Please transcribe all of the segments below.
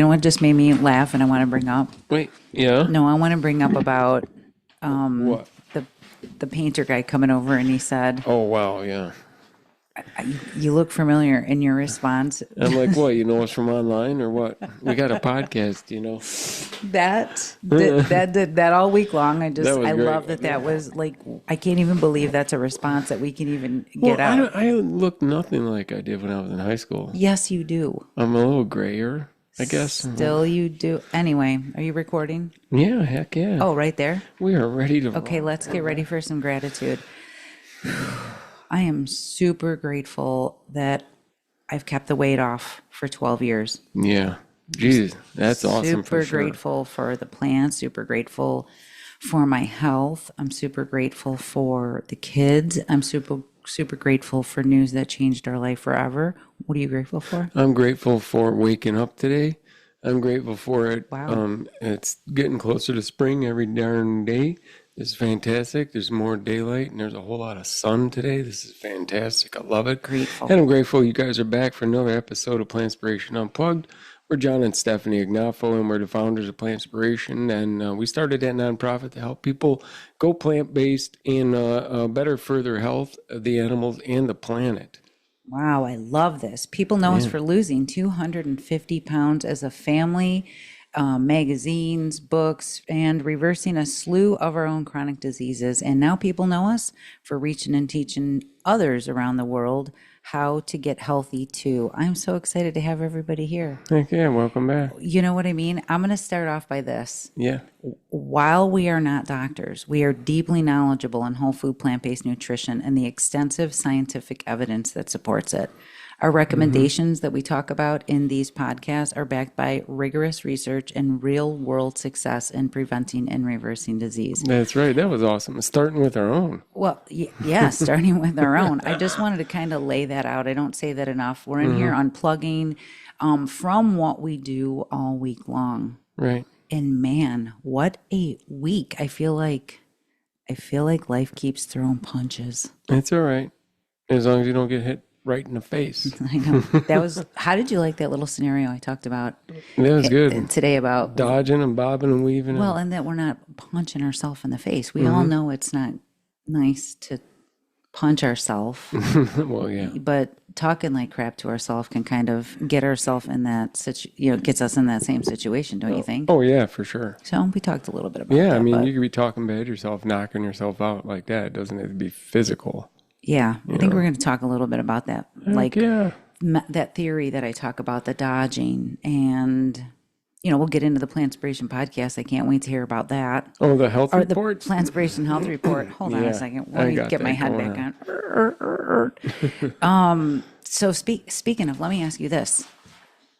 You know what just made me laugh and I want to bring up? Wait, yeah? No, I want to bring up about What? the the painter guy coming over and he said, Oh, wow, yeah. "You look familiar." In your response, I'm like, what, you know us from online or what? We got a podcast, that did that all week long. That was I great. love that was like I can't even believe that's a response that we can even Well, get out. I look nothing like I did when I was in high school. Yes, you do. I'm a little grayer, I guess. Still, you do. Anyway, are you recording? Yeah, heck yeah. Oh, right there. We are ready to Okay, let's get ready for some gratitude. I am super grateful that I've kept the weight off for 12 years. Yeah. Jeez, that's awesome for Super sure. grateful for the plants, super grateful for my health. I'm super grateful for the kids. I'm super grateful for news that changed our life forever. What are you grateful for? I'm grateful for waking up today. I'm grateful for it. Wow. It's getting closer to spring every darn day. This is fantastic. There's more daylight and there's a whole lot of sun today. This is fantastic. I love it. Grateful. And I'm grateful you guys are back for another episode of Plantspiration Unplugged. We're John and Stephanie Ignafo, and we're the founders of Plantspiration. And we started that nonprofit to help people go plant-based and better further health of the animals and the planet. Wow, I love this. People know us for losing 250 pounds as a family, magazines, books, and reversing a slew of our own chronic diseases. And now people know us for reaching and teaching others around the world how to get healthy too. I'm so excited to have everybody here. Heck yeah, welcome back. You know what I mean? I'm going to start off by this. Yeah. While we are not doctors, we are deeply knowledgeable in whole food plant-based nutrition and the extensive scientific evidence that supports it. Our recommendations that we talk about in these podcasts are backed by rigorous research and real-world success in preventing and reversing disease. That's right. That was awesome. Starting with our own. Well, yeah, starting with our own. I just wanted to kind of lay that out. I don't say that enough. We're in here unplugging from what we do all week long. Right. And man, what a week. I feel like life keeps throwing punches. It's all right. As long as you don't get hit right in the face. I know. How did you like that little scenario I talked about That was good. today about, Dodging and bobbing and weaving. well, and that we're not punching ourselves in the face. We all know it's not nice to punch ourselves, Well, yeah. but talking like crap to ourselves can kind of get ourselves in that gets us in that same situation, don't you think? Oh, yeah, for sure. So we talked a little bit about Yeah, that. I mean, but you could be talking bad to yourself, knocking yourself out like that. It doesn't have to be physical. yeah, I think we're going to talk a little bit about that. Like Yeah. that theory that I talk about, the dodging, and we'll get into the Plantspiration podcast. I can't wait to hear about that. Oh, the health Or report? the Plantspiration Health Report. Hold on Yeah, a second. I Let me got get my that head going back on. So speaking of, let me ask you this.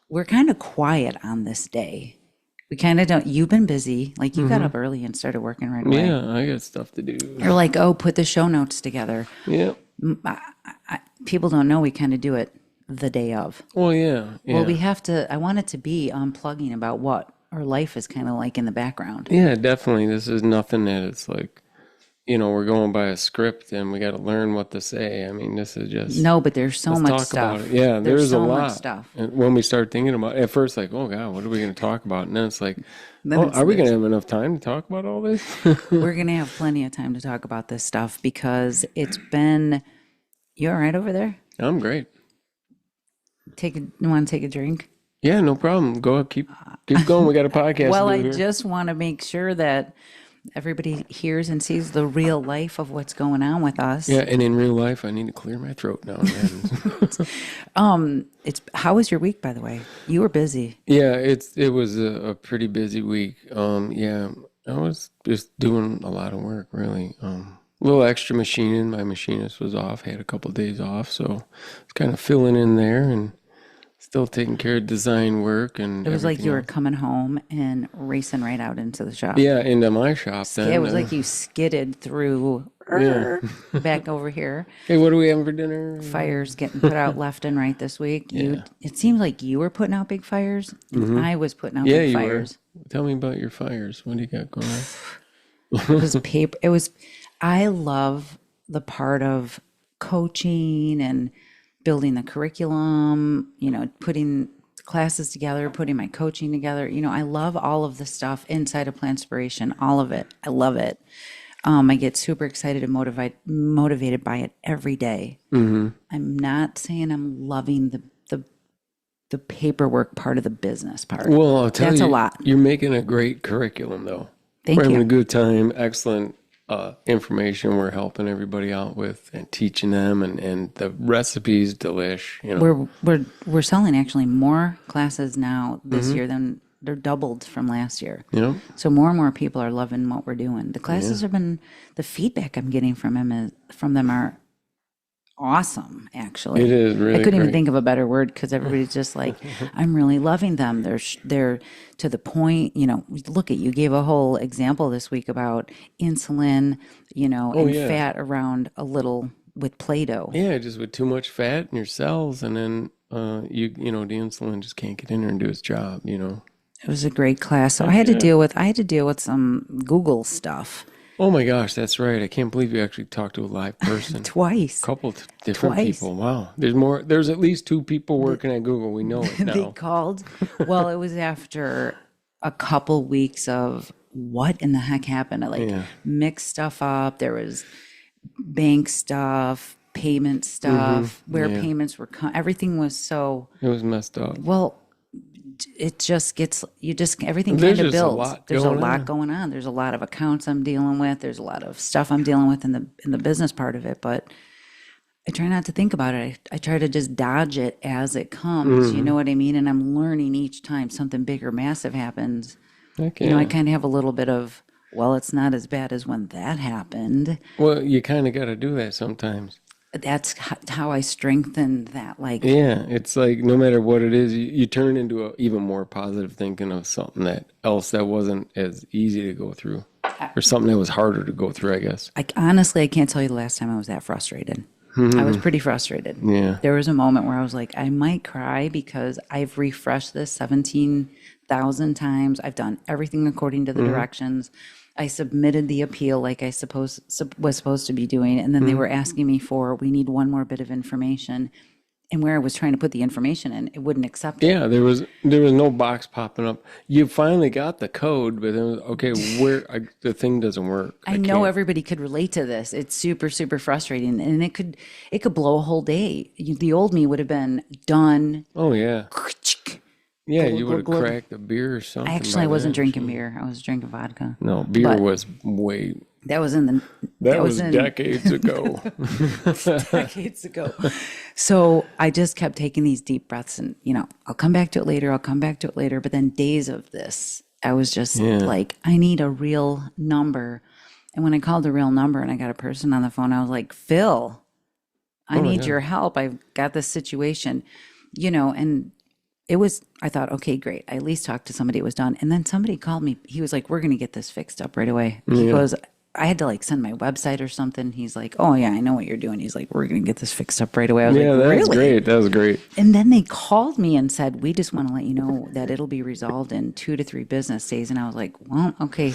We're kind of quiet on this day. We kind of don't. You've been busy. Like you got up early and started working right away. Yeah, I got stuff to do. You're like, oh, put the show notes together. Yeah. People don't know we kind of do it the day of. Well, yeah. Well, we have to. I want it to be unplugging about what our life is kind of like in the background. Yeah, definitely. This is nothing that it's like, we're going by a script and we got to learn what to say. I mean, this is just. No, but there's so much talk stuff. about it. Yeah, there's so a lot. much stuff. And when we start thinking about it, at first, like, oh God, what are we going to talk about? And then it's like, Then are we going to have enough time to talk about all this? We're gonna have plenty of time to talk about this stuff because it's been. You all right over there? I'm great. You want to take a drink? Yeah, no problem. Go ahead, keep going. We got a podcast. Well, to I do here. just want to make sure that everybody hears and sees the real life of what's going on with us. Yeah, and in real life, I need to clear my throat now and then. How was your week, by the way? You were busy. Yeah, it was a pretty busy week. Yeah, I was just doing a lot of work, really. A little extra machining. My machinist was off. Had a couple of days off, so it's kind of filling in there and still taking care of design work and. It was like everything you were else. coming home and racing right out into the shop. Yeah, into my shop then. Yeah, it was like you skidded through back over here. Hey, what are we having for dinner? Fires getting put out left and right this week. It seemed like you were putting out big fires, and I was putting out Yeah, big you fires. were. Tell me about your fires. What do you got going on? It was paper. I love the part of coaching and building the curriculum, putting classes together, putting my coaching together. I love all of the stuff inside of Plantspiration, all of it. I love it. I get super excited and motivated by it every day. I'm not saying I'm loving the paperwork part of the business part. Well, I'll tell you, that's a lot. You're making a great curriculum, though. Thank We're you. having a good time. Excellent information we're helping everybody out with and teaching them, and the recipes delish. We're selling actually more classes now this year than they're doubled from last year. Yep. So more and more people are loving what we're doing. The classes have been, the feedback I'm getting from them are awesome, actually. It is really I couldn't even great. think of a better word because everybody's just like, I'm really loving them. They're to the point, look at, you gave a whole example this week about insulin, and yeah. fat around a little with Play-Doh. Yeah, just with too much fat in your cells, and then the insulin just can't get in there and do its job. It was a great class. So I had to deal with some Google stuff Oh my gosh, that's right. I can't believe you actually talked to a live person. twice. Couple different Twice. people. Wow. There's at least 2 people working at Google. We know it They now. called. Well, it was after a couple weeks of what in the heck happened. I mixed stuff up. There was bank stuff, payment stuff, where payments were everything was so It was messed up. well. It just gets everything There's kind of just a builds. lot There's a going lot on. going on. There's a lot of accounts I'm dealing with. There's a lot of stuff I'm dealing with in the business part of it. But I try not to think about it. I try to just dodge it as it comes. You know what I mean? And I'm learning each time something big or massive happens. Okay. I kind of have a little bit of, well, it's not as bad as when that happened. Well, you kind of got to do that sometimes. That's how I strengthen that. Like, Yeah, it's like no matter what it is, you turn into a even more positive thinking of something that wasn't as easy to go through, or something that was harder to go through, I guess. honestly, I can't tell you the last time I was that frustrated. I was pretty frustrated. Yeah. There was a moment where I was like, I might cry because I've refreshed this 17,000 times. I've done everything according to the directions. I submitted the appeal like I was supposed to be doing. And then they were asking me we need one more bit of information. And where I was trying to put the information in, it wouldn't accept it. Yeah, there was no box popping up. You finally got the code, but then it was, okay, the thing doesn't work. I know everybody could relate to this. It's super, super frustrating. And it could blow a whole day. The old me would have been done. Oh yeah. Yeah, you would have glug. cracked a beer or something. Actually, I wasn't drinking beer. I was drinking vodka. No, beer But- was way. That was in the. That was decades ago. decades ago. So I just kept taking these deep breaths and, I'll come back to it later. I'll come back to it later. But then days of this, I was just like, I need a real number. And when I called the real number and I got a person on the phone, I was like, Phil, I need your help. I've got this situation, and I thought, okay, great. I at least talked to somebody. It was done. And then somebody called me. He was like, we're going to get this fixed up right away. He goes, I had to send my website or something. He's like, oh yeah, I know what you're doing. He's like, we're going to get this fixed up right away. I was like, That really? was great. That was great. And then they called me and said, we just want to let you know that it'll be resolved in 2 to 3 business days. And I was like, well, okay.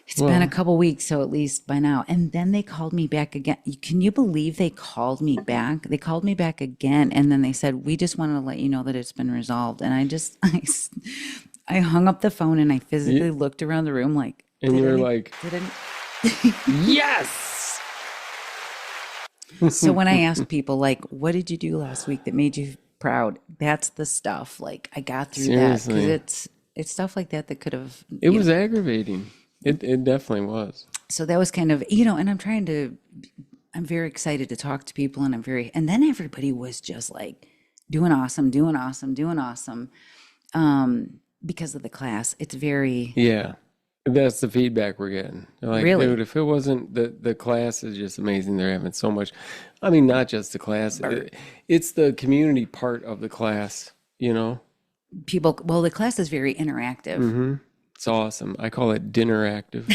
It's been a couple weeks, so at least by now. And then they called me back again. Can you believe they called me back? They called me back again. And then they said, we just wanted to let you know that it's been resolved. And I hung up the phone and I physically looked around the room like. And you were like, yes. So when I ask people, what did you do last week that made you proud? That's the stuff. I got through that because it's stuff like that could have. It was aggravating. It definitely was. So that was kind of, and I'm very excited to talk to people and and then everybody was just doing awesome. Because of the class, it's very. Yeah. That's the feedback we're getting. Really? Dude, if it wasn't the class is just amazing. They're having so much. I mean, not just the class. It's the community part of the class, People, well, the class is very interactive. It's awesome. I call it dinneractive.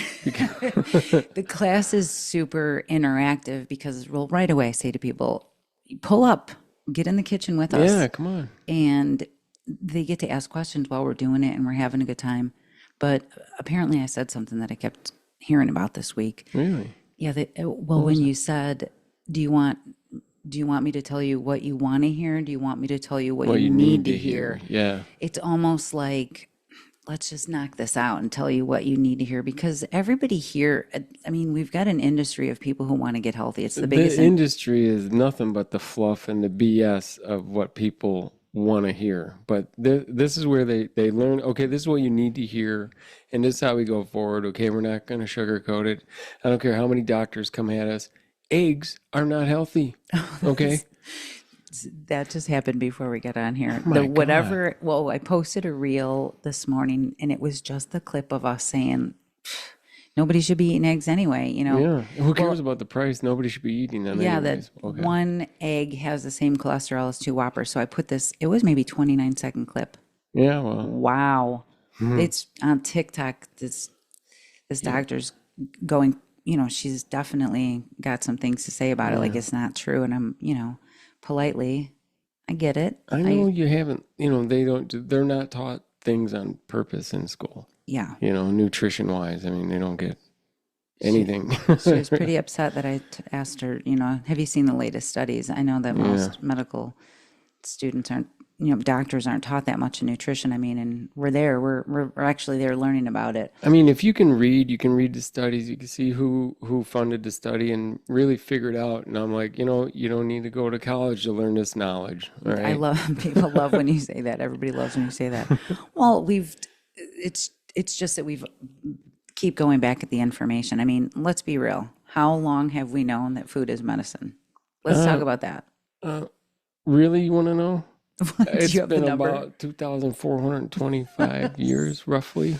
The class is super interactive because, right away I say to people, pull up, get in the kitchen with us. Yeah, come on. And they get to ask questions while we're doing it and we're having a good time. But apparently I said something that I kept hearing about this week. Really? Yeah. When you said, do you want do you want me to tell you what you want to hear? Do you want me to tell you what What you you need need to to hear? hear. Yeah. It's almost like, let's just knock this out and tell you what you need to hear, because everybody here, I mean, we've got an industry of people who want to get healthy. It's the The biggest industry is nothing but the fluff and the BS of what people want to hear. But this is where they learn, okay, this is what you need to hear, and this is how we go forward. Okay, we're not going to sugarcoat it. I don't care how many doctors come at us. Eggs are not healthy. Okay? that just happened before we got on here. My God. Well, I posted a reel this morning and it was just the clip of us saying nobody should be eating eggs anyway, you know. Yeah. Who cares about the price? Nobody should be eating them Yeah, that anyways. Okay. one egg has the same cholesterol as two Whoppers. So I put this, it was maybe 29-second clip. Yeah, well. Wow. It's on TikTok. This doctor's going, you know, she's definitely got some things to say about it. Like it's not true. And I'm, you know, politely, I get it. I know you haven't, they're not taught things on purpose in school, Yeah. nutrition wise. I mean, they don't get anything. She was pretty upset that I asked her, you know, have you seen the latest studies? I know that most medical students aren't, you know, doctors aren't taught that much in nutrition. I mean, and we're actually there learning about it. I mean, if you can read the studies, you can see who funded the study and really figure it out. And I'm like, you don't need to go to college to learn this knowledge. All right. I love, people love when you say that. Everybody loves when you say that. Well, it's just that we've keep going back at the information. I mean, let's be real. How long have we known that food is medicine? Let's talk about that. Really, you want to know? Do It's you have the been number? about 2,425 years, roughly.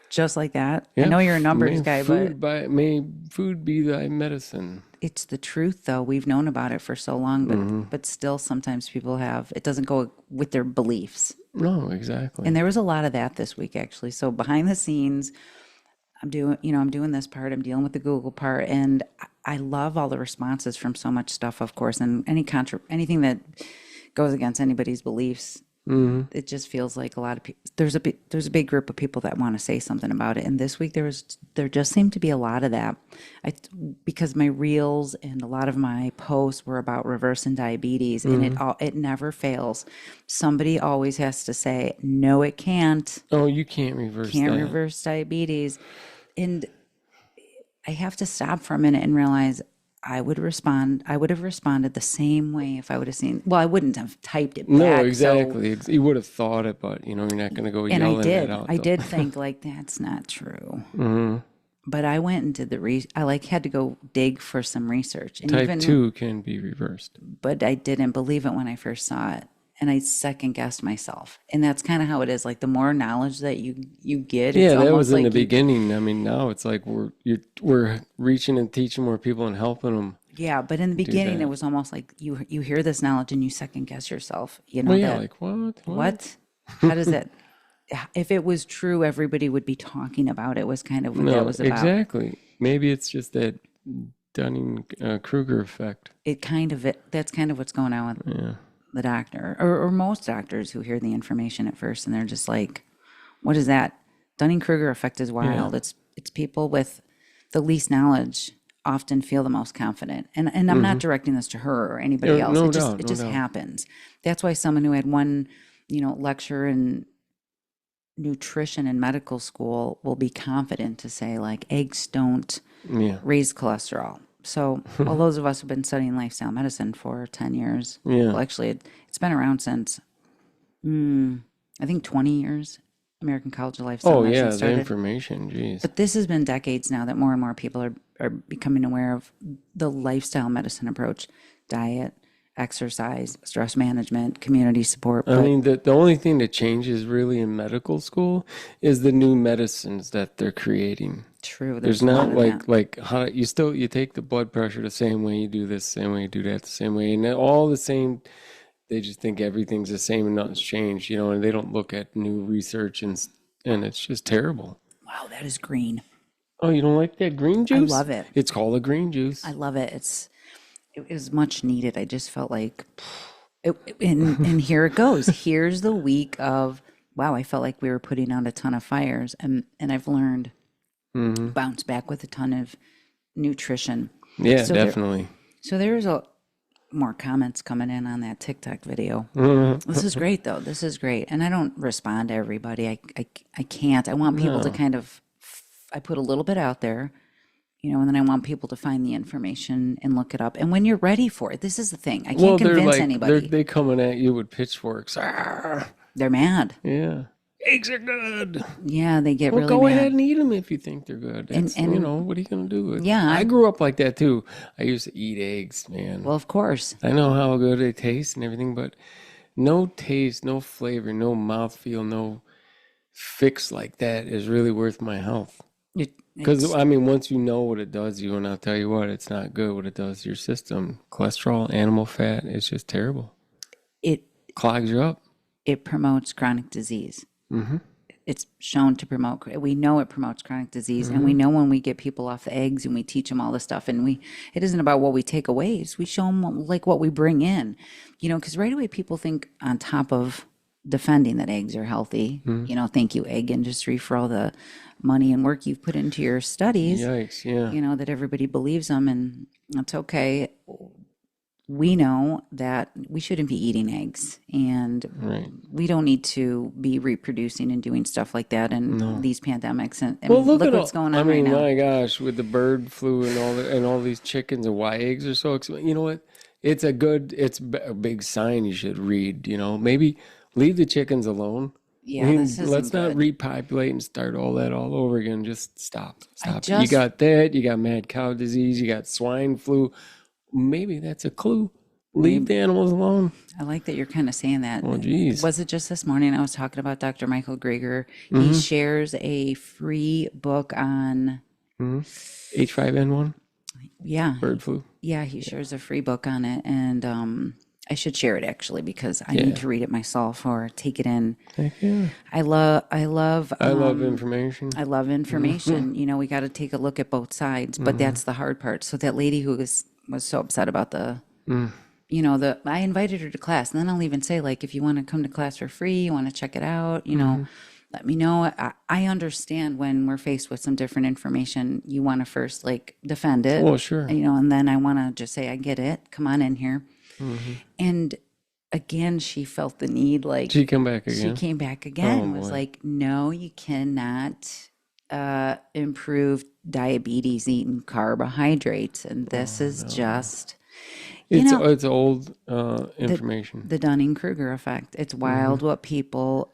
Just like that. I Yeah, know you're a numbers may guy, food but may food be thy medicine. it's the truth, though. We've known about it for so long, but still, sometimes people have it doesn't go with their beliefs. No, exactly. And there was a lot of that this week, actually. So behind the scenes, I'm doing this part. I'm dealing with the Google part, and I love all the responses from so much stuff, of course, and anything that goes against anybody's beliefs. It just feels like a lot of people. There's a big group of people that want to say something about it, and this week there just seemed to be a lot of that. Because my reels and a lot of my posts were about reversing diabetes, and it never fails. Somebody always has to say, "No, it can't. Oh, you can't reverse Can't that. reverse diabetes," and I have to stop for a minute and realize I would have responded the same way if I would have seen, well, I wouldn't have typed it back. No, So, exactly. You would have thought it, but you're not going to go and yelling that out. I though. did think like, that's not true. But I went and did I had to go dig for some research. And Type 2 can be reversed. but I didn't believe it when I first saw it. And I second guessed myself. And that's kind of how it is. Like the more knowledge that you get, Yeah, it's that almost was in like the beginning. I mean, now it's like we're reaching and teaching more people and helping them. yeah, but in the beginning, that. it was almost like you hear this knowledge and you second guess yourself. You know Well, yeah, that like what? what? How does it? If it was true, everybody would be talking about it. Was kind of what that No, was about. exactly. Maybe it's just that Dunning-Kruger effect. That's kind of what's going on with Yeah. the doctor or most doctors who hear the information at first and they're just like, "What is that?" Dunning-Kruger effect is wild. It's people with the least knowledge often feel the most confident. And I'm not directing this to her or anybody Yeah, else. no It just doubt, it no just doubt. happens. That's why someone who had one, lecture in nutrition in medical school will be confident to say like eggs don't Yeah. raise cholesterol. So all those of us who've been studying lifestyle medicine for 10 years, Yeah. well, actually it's been around since, I think 20 years, American College of Lifestyle Oh, Medicine yeah, the started. information, geez. But this has been decades now that more and more people are becoming aware of the lifestyle medicine approach, diet, exercise, stress management, community support. I But mean, the only thing that changes really in medical school is the new medicines that they're creating. true, There's a lot not of like that. like how you take the blood pressure the same way, you do this the same way, you do that the same way, and they're all the same. They just think everything's the same and nothing's changed, and they don't look at new research and it's just terrible. Wow, that is green. Oh, you don't like that green I juice? love it. It's called a green juice. I love it. It was much needed. I just felt like, and here it goes. Here's the week of, wow, I felt like we were putting out a ton of fires, and I've learned bounce back with a ton of nutrition. Yeah, So definitely. So there's more comments coming in on that TikTok video. Mhm. This is great, though. This is great. And I don't respond to everybody. I can't. I want people to No. kind of, I put a little bit out there, and then I want people to find the information and look it up. And when you're ready for it, this is the thing. I can't Well, they're convince like anybody. they coming at you with pitchforks. Ah, They're mad. yeah, eggs are good. Yeah, they get Well, really go ahead mad. and eat them if you think they're good. And It's, and what are you gonna do? yeah, I grew up like that too. I used to eat eggs, man. well, of course. I know how good they taste and everything, but no taste, no flavor, no mouthfeel, no fix like that is really worth my health. Because, It's I mean, once you know what it does to you, and I'll tell you what, it's not good what it does to your system. Cholesterol, animal fat, it's just terrible. it Clogs you up. it promotes chronic disease. Mm-hmm. It's shown to promote, we know it promotes chronic disease, and we know when we get people off the eggs and we teach them all this stuff, and it isn't about what we take away, it's we show them like what we bring in, because right away people think, on top of defending that eggs are healthy, thank you, egg industry, for all the money and work you've put into your studies, Yikes, yeah. that everybody believes them, and that's okay. We know that we shouldn't be eating eggs, and Right. we don't need to be reproducing and doing stuff like that in these pandemics. And Well, look at what's all, going I on right mean, now. my gosh, with the bird flu and all these chickens and why eggs are so expensive. You know what? It's a big sign you should read, Maybe leave the chickens alone. Yeah, this Let's isn't not good. repopulate and start all that all over again. Just stop. I Stop it. You just, got that, you got mad cow disease, you got swine flu. Maybe that's a clue. Leave the animals alone. I like that you're kind of saying that. Oh, geez. Was it just this morning I was talking about Dr. Michael Greger? He shares a free book on, H5N1, yeah, bird flu. yeah, he shares a free book on it. And I should share it actually because I need to read it myself or take it in. Heck yeah. I love I love information. I love information. We got to take a look at both sides, but that's the hard part. So that lady who was so upset about I invited her to class, and then I'll even say, like, if you want to come to class for free, you want to check it out, let me know. I understand when we're faced with some different information, you want to first like defend it, Well, sure. and then I want to just say, I get it. Come on in here. And again, she felt the need, like She come back she again. came back again, Oh, was boy. like, no, you cannot improve diabetes eating carbohydrates. And this is just, It's old information. the Dunning-Kruger effect. It's wild what people,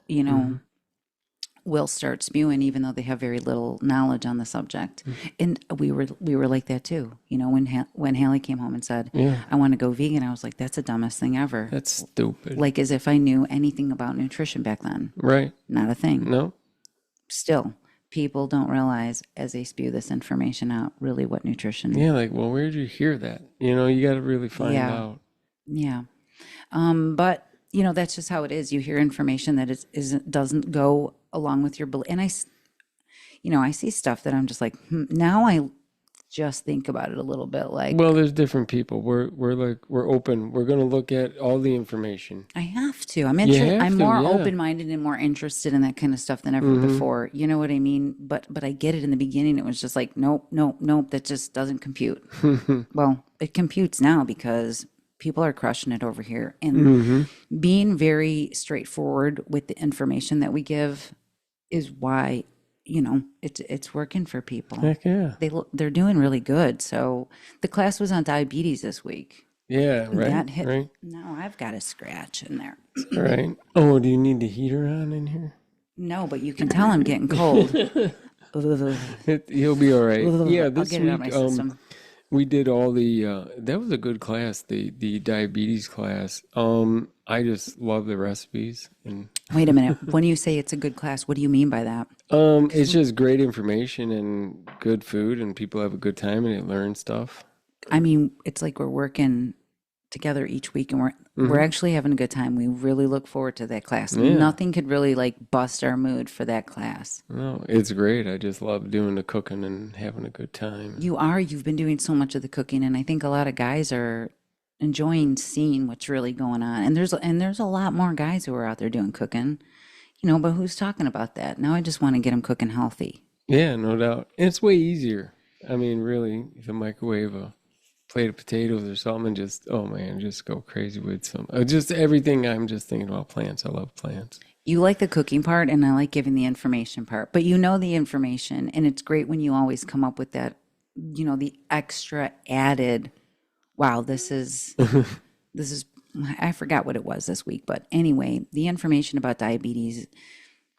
will start spewing even though they have very little knowledge on the subject. And we were like that too. When Hallie came home and said, Yeah. I want to go vegan, I was like, that's the dumbest thing ever. That's stupid. Like as if I knew anything about nutrition back then. Right. Not a thing. No. Still, people don't realize as they spew this information out really what nutrition. Yeah, like, well, where'd you hear that? You got to really find out. Yeah. But that's just how it is. You hear information that doesn't go along with your belief. And I see stuff that I'm just like, now I just think about it a little bit. Like, Well, there's different people. We're open. We're going to look at all the information. I have to. I'm have to, more yeah. open-minded and more interested in that kind of stuff than ever before. You know what I mean? But I get it. In the beginning, it was just like, nope. That just doesn't compute. Well, it computes now because people are crushing it over here, and being very straightforward with the information that we give is why it's working for people. Heck yeah. They're doing really good. So the class was on diabetes this week. Yeah, right. That hit. Right. No, I've got a scratch in there. Right. Oh, do you need the heater on in here? No, but you can tell I'm getting cold. He'll be all right. Yeah, I'll this get it out of my week system. we did all the that was a good class, the diabetes class. I just love the recipes and Wait a minute. When you say it's a good class, what do you mean by that? it's just great information and good food and people have a good time and they learn stuff. I mean, it's like we're working together each week, and we're actually having a good time. We really look forward to that class. Yeah. Nothing could really like bust our mood for that class. No, it's great. I just love doing the cooking and having a good time. You've been doing so much of the cooking, and I think a lot of guys are enjoying seeing what's really going on. And there's a lot more guys who are out there doing cooking, but who's talking about that? Now I just want to get them cooking healthy. Yeah, no doubt. And it's way easier. I mean, really, you can microwave a plate of potatoes or something and just, oh man, just go crazy with some, just everything. I'm just thinking about plants. I love plants. You like the cooking part, and I like giving the information part. But you know the information, and it's great when you always come up with that, the extra added, wow, this is, I forgot what it was this week. But anyway, the information about diabetes,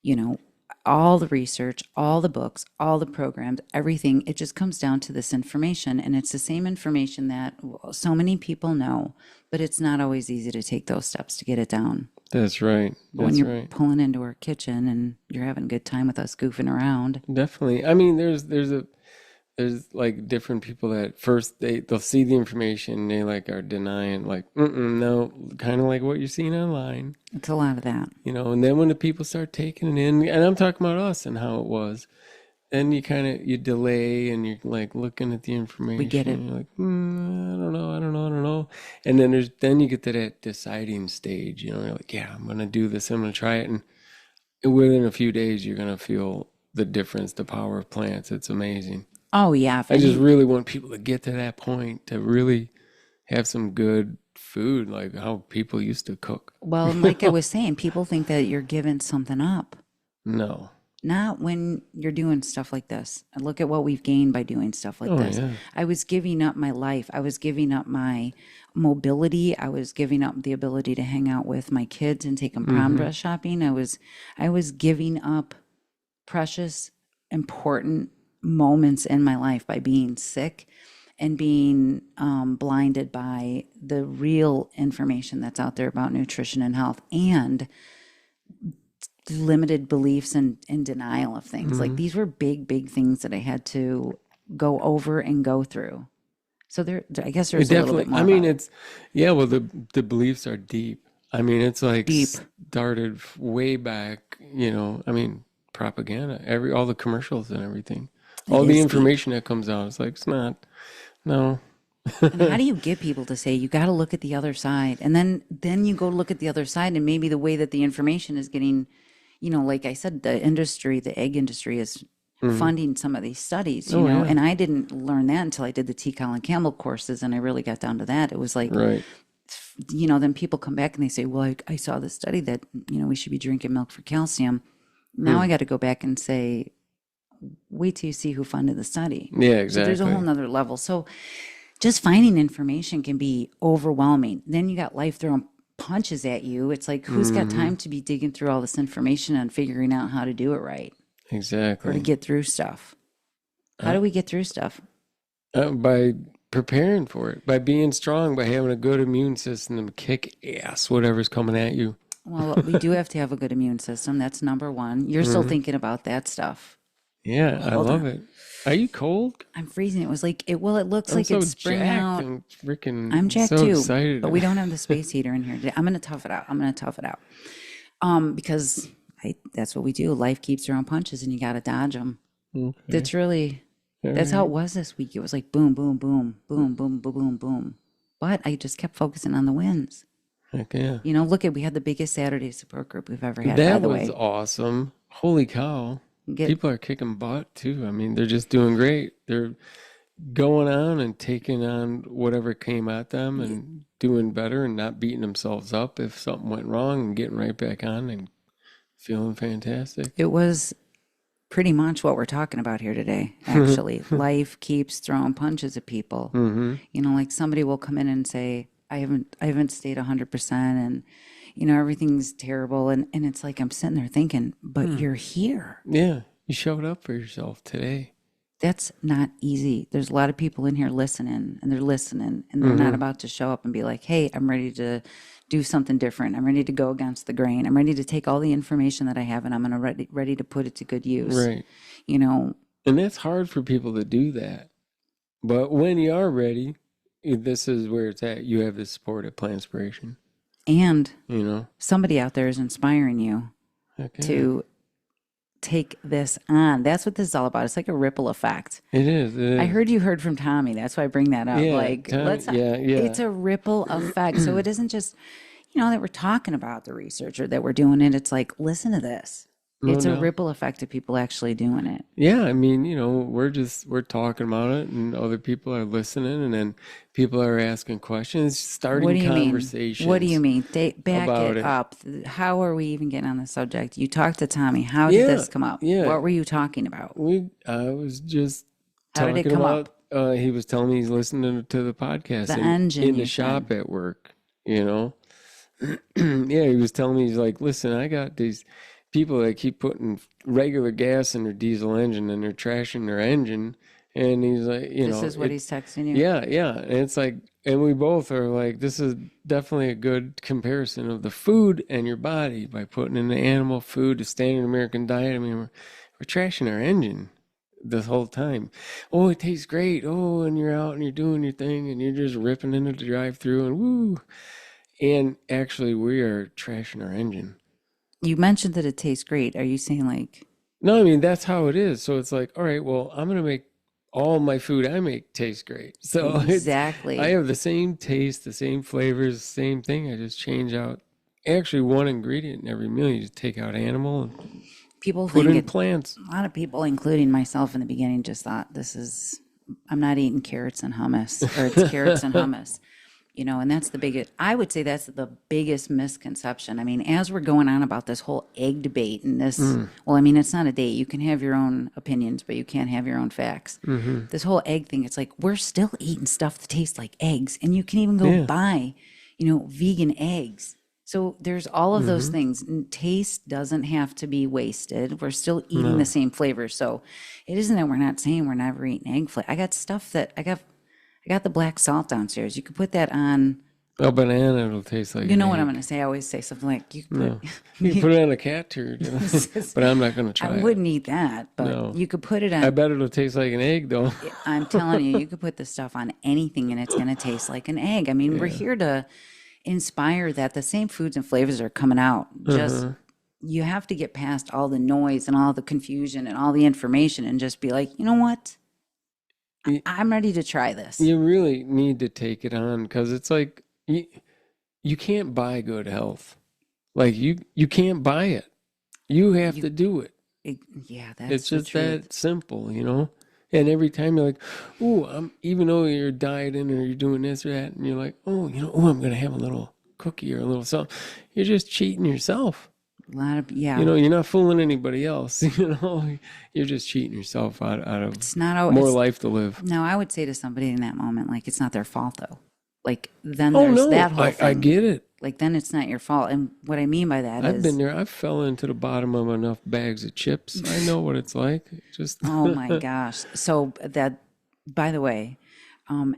you know, all the research, all the books, all the programs, everything, it just comes down to this information. And it's the same information that so many people know, but it's not always easy to take those steps to get it down. That's right. But when That's you're right. pulling into our kitchen and you're having a good time with us goofing around, Definitely. I mean, there's like different people that first they'll see the information and they like are denying like no, kind of like what you're seeing online, it's a lot of that. and then when the people start taking it in, and I'm talking about us and how it was, then you delay and you're like looking at the We get information it. and you're like I don't know, and then you get to that deciding stage, you're like, yeah, I'm gonna do this, I'm gonna try it, and within a few days you're gonna feel the difference, the power of plants. It's amazing. Oh, yeah. I just really want people to get to that point to really have some good food, like how people used to cook. Well, and like I was saying, people think that you're giving something up. No. Not when you're doing stuff like this. And look at what we've gained by doing stuff like Oh, this. yeah. I was giving up my life. I was giving up my mobility. I was giving up the ability to hang out with my kids and take them prom dress shopping. I was giving up precious, important moments in my life by being sick and being blinded by the real information that's out there about nutrition and health, and limited beliefs and denial of things. Like these were big, big things that I had to go over and go through. So I guess there's a little Definitely. bit more I mean, about it. it's, yeah, well, the beliefs are deep. I mean, it's like Deep. started way back, I mean, propaganda, all the commercials and everything, all It the is deep. information that comes out. It's like, it's not, no. And how do you get people to say you got to look at the other side, and then you go look at the other side, and maybe the way that the information is getting, like I said, the egg industry is funding some of these studies, Oh, yeah. and I didn't learn that until I did the T. Colin Campbell courses, and I really got down to that. It was like, Right. then people come back and they say, well, I saw this study that, we should be drinking milk for calcium. Now I got to go back and say, wait till you see who funded the study. Yeah, So there's a whole exactly. nother level. So just finding information can be overwhelming. Then you got life throwing punches at you. It's like, who's got time to be digging through all this information and figuring out how to do it right or to Exactly. get through stuff? How do we get through stuff? By preparing for it, by being strong, by having a good immune system to kick ass, whatever's coming at you. Well, we do have to have a good immune system. That's number one. You're still thinking about that stuff. Yeah, I Hold love on. it. Are you cold? I'm freezing. It was like, it looks I'm like so it's spring jacked out. and freaking I'm jacked so too, excited. but we don't have the space heater in here today. I'm going to tough it out. Because that's what we do. Life keeps throwing punches and you got to dodge them. That's how it was this week. It was like boom, boom, boom, boom, boom, boom, boom, boom. But I just kept focusing on the wins. Heck yeah. We had the biggest Saturday support group we've ever had, by That the was way. awesome. Holy cow. Get, People are kicking butt too. I mean, they're just doing great. They're going on and taking on whatever came at them and doing better and not beating themselves up if something went wrong and getting right back on and feeling fantastic. it was pretty much what we're talking about here today, actually. Life keeps throwing punches at people. Like somebody will come in and say, I haven't stayed 100%, and everything's terrible, and it's like I'm sitting there thinking, but you're here. Yeah, you showed up for yourself today. That's not easy. There's a lot of people in here listening, and they're not about to show up and be like, hey, I'm ready to do something different. I'm ready to go against the grain. I'm ready to take all the information that I have and I'm going to ready to put it to good use. Right. And that's hard for people to do that. But when you are ready, this is where it's at. You have the support at Plantspiration. And somebody out there is inspiring you to take this on. That's what this is all about. It's like a ripple effect. It is. I heard from Tommy. That's why I bring that up. Yeah, It's a ripple effect. So it isn't just, that we're talking about the research or that we're doing it. It's like, listen to this. No It's a doubt. ripple effect of people actually doing it. Yeah, I mean, we're talking about it and other people are listening and then people are asking questions, What starting do you mean? What do you conversations mean? Back about it it. up. How are we even getting on the subject? You talked to Tommy. How did Yeah, this come up? yeah. What were you talking about? I was just How did it talking come about up? he was telling me he's listening to the podcast The and engine, in the you said. shop at work, you know. Yeah, he was telling me he's like, "Listen, I got these people that keep putting regular gas in their diesel engine and they're trashing their engine." And he's like, This is what it he's texting you. yeah, yeah. And it's like, and we both are like, this is definitely a good comparison of the food and your body by putting in the animal food, the standard American diet. I mean, we're trashing our engine this whole time. Oh, it tastes great. Oh, and you're out and you're doing your thing and you're just ripping into the drive-through and woo. And actually, we are trashing our engine. You mentioned that it tastes great. Are you saying like No, I mean, that's how it is. So it's like, all right, well, I'm going to make all my food I make taste great. So I exactly? have the same taste, the same flavors, the same thing. I just change out actually one ingredient in every meal. You just take out animal and People put think in it, plants. a lot of people, including myself in the beginning, just thought I'm not eating carrots and hummus, or it's carrots and hummus. And that's the biggest, I would say that's the biggest misconception. I mean, as we're going on about this whole egg debate and this, Mm, well, I mean, it's not a date. You can have your own opinions, but you can't have your own facts. mm-hmm. This whole egg thing, it's like we're still eating stuff that tastes like eggs, and you can even go Yeah. buy, vegan eggs. So there's all of those Mm-hmm. things. Taste doesn't have to be wasted. We're still eating the No. same flavors. So it isn't that we're not saying we're never eating egg flavor. I got the black salt downstairs. You could put that on. A banana, it'll taste like You an know what I'm going egg. to say? I always say something like, you could No. put, You can put it on a cat turd, but I'm not going to I try it. wouldn't eat that, but No. you could put it I on. bet it'll taste like an egg, though. I'm telling you, you could put this stuff on anything and it's going to taste like an egg. I mean, we're Yeah. here to inspire that the same foods and flavors are coming out. Just, Uh-huh. you have to get past all the noise and all the confusion and all the information and just be like, you know what? Y- I'm ready to try this. You really need to take it on because it's like you can't buy good health. Like you can't buy it. You have You, to do it. yeah, It's that's the just truth. that simple. And every time you're like, "Ooh, even though you're dieting or you're doing this or that," and you're like, "Oh, I'm gonna have a little cookie or a little something." You're just cheating yourself. A lot of, yeah, You're not fooling anybody else. You're just cheating yourself out of it's not more always. life to live. No, I would say to somebody in that moment, like, it's not their fault though. Like, then Oh there's no, that whole I thing. get it. Like, then it's not your fault. And what I mean by that I've been is, there. I fell into the bottom of enough bags of chips. I know what it's like. Just oh my gosh. So that, by the way,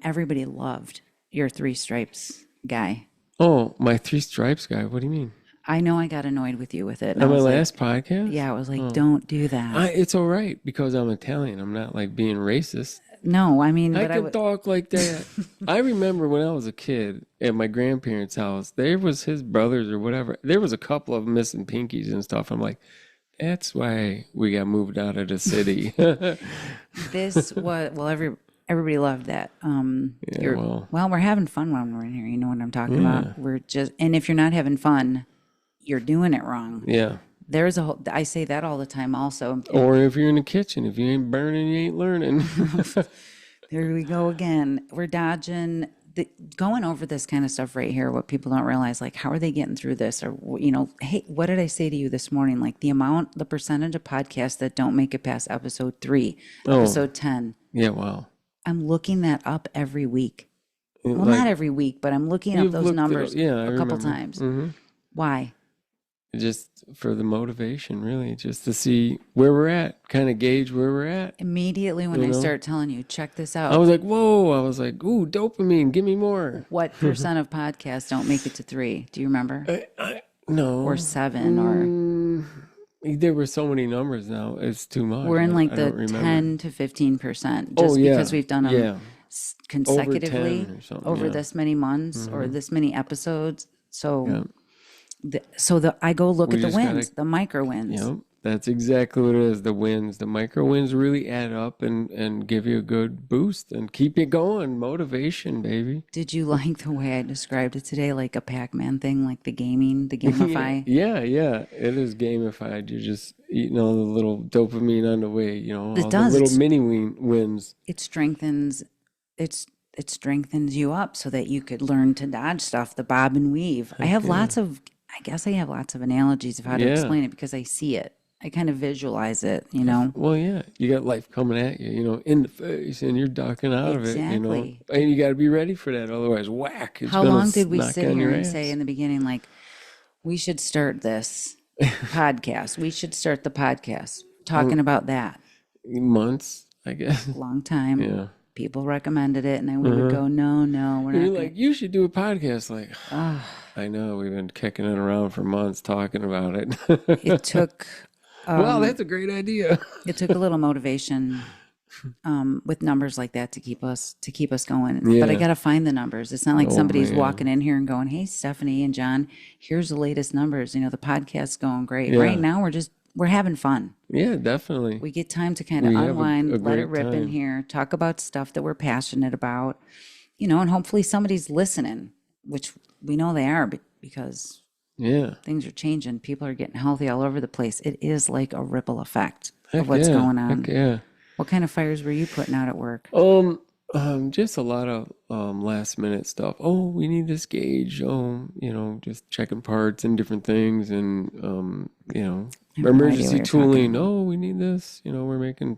everybody loved your three stripes guy. oh, my three stripes guy. What do you mean? I know I got annoyed with you with it. And I On my was like, last podcast? yeah, I was like, Oh, don't do that. it's all right because I'm Italian. I'm not like being racist. No, I mean, I but I can would, talk like that. I remember when I was a kid at my grandparents' house. There was his brothers or whatever. There was a couple of missing pinkies and stuff. I'm like, that's why we got moved out of the city. this was, well, everybody loved that. Yeah, well, Well, we're having fun when we're in here. You know what I'm talking yeah, about? We're just, and if you're not having fun, you're doing it wrong. yeah. There's a whole, I say that all the time also. Or if you're in the kitchen, if you ain't burning, you ain't learning. There we go again. We're dodging, going over this kind of stuff right here. What people don't realize, like, how are they getting through this? Or, hey, what did I say to you this morning? Like, the percentage of podcasts that don't make it past episode 3, Oh, episode 10. yeah, wow. I'm looking that up every week. Well, Like not every week, but I'm looking up you've those looked it up. numbers Yeah, I a couple remember. times. Hmm. Why? Just for the motivation, really, just to see where we're at, kind of gauge where we're at. Immediately when You I know, start telling you, check this I out. was like, whoa! I was like, ooh, dopamine, give me more. What percent of podcasts don't make it to 3? Do you remember? No, Or 7? Or there were so many numbers now. It's too much. we're in like I the don't remember. 10 to 15%, Oh just yeah, because we've done them yeah, over consecutively 10 or something. over Yeah, this many months or this many episodes. yeah. So I go look We at the just gotta, wins, the micro wins. yep. That's exactly what it is. The wins, the micro wins really add up and give you a good boost and keep you going. Motivation, baby. Did you like the way I described it today, like a Pac-Man thing, like the gaming, the Yeah, gamify? yeah, yeah. It is gamified. You're just eating all the little dopamine on the way, It all the does. little mini wins. It strengthens it's it strengthens you up so that you could learn to dodge stuff, the bob and weave. Heck yeah. I guess I have lots of analogies of how to Yeah. explain it because I see it. I kind of visualize it. Well, yeah, you got life coming at you, in the face, and you're ducking out of it. Exactly. And you got to be ready for that. Otherwise, whack, it's How gonna long did we knock sit on here your and say ass. in the beginning, like, we should start this podcast? We should start the podcast talking about that. Months, I guess. Long time. Yeah. People recommended it, and then we would go, no, no, we're You're not going like, you should do a podcast. Like, to. I know we've been kicking it around for months talking about it. It took Well, that's a great idea. it took a little motivation with numbers like that to keep us going. But I Yeah. got to find the numbers. It's not like Oh, somebody's man. walking in here and going, "Hey, Stephanie and John, here's the latest numbers. The podcast's going great." Yeah. Right now, we're having fun. Yeah, definitely. We get time to kind of We have a unwind, let great it rip in time. here, talk about stuff that we're passionate about, and hopefully somebody's listening, which we know they are because Yeah. things are changing. People are getting healthy all over the place. It is like a ripple effect Heck of what's yeah. going on. Heck yeah. What kind of fires were you putting out at work? Just a lot of last minute stuff. Oh, we need this gauge. Oh, just checking parts and different things and I have no idea emergency what you're tooling. talking about. Oh, we need this. We're making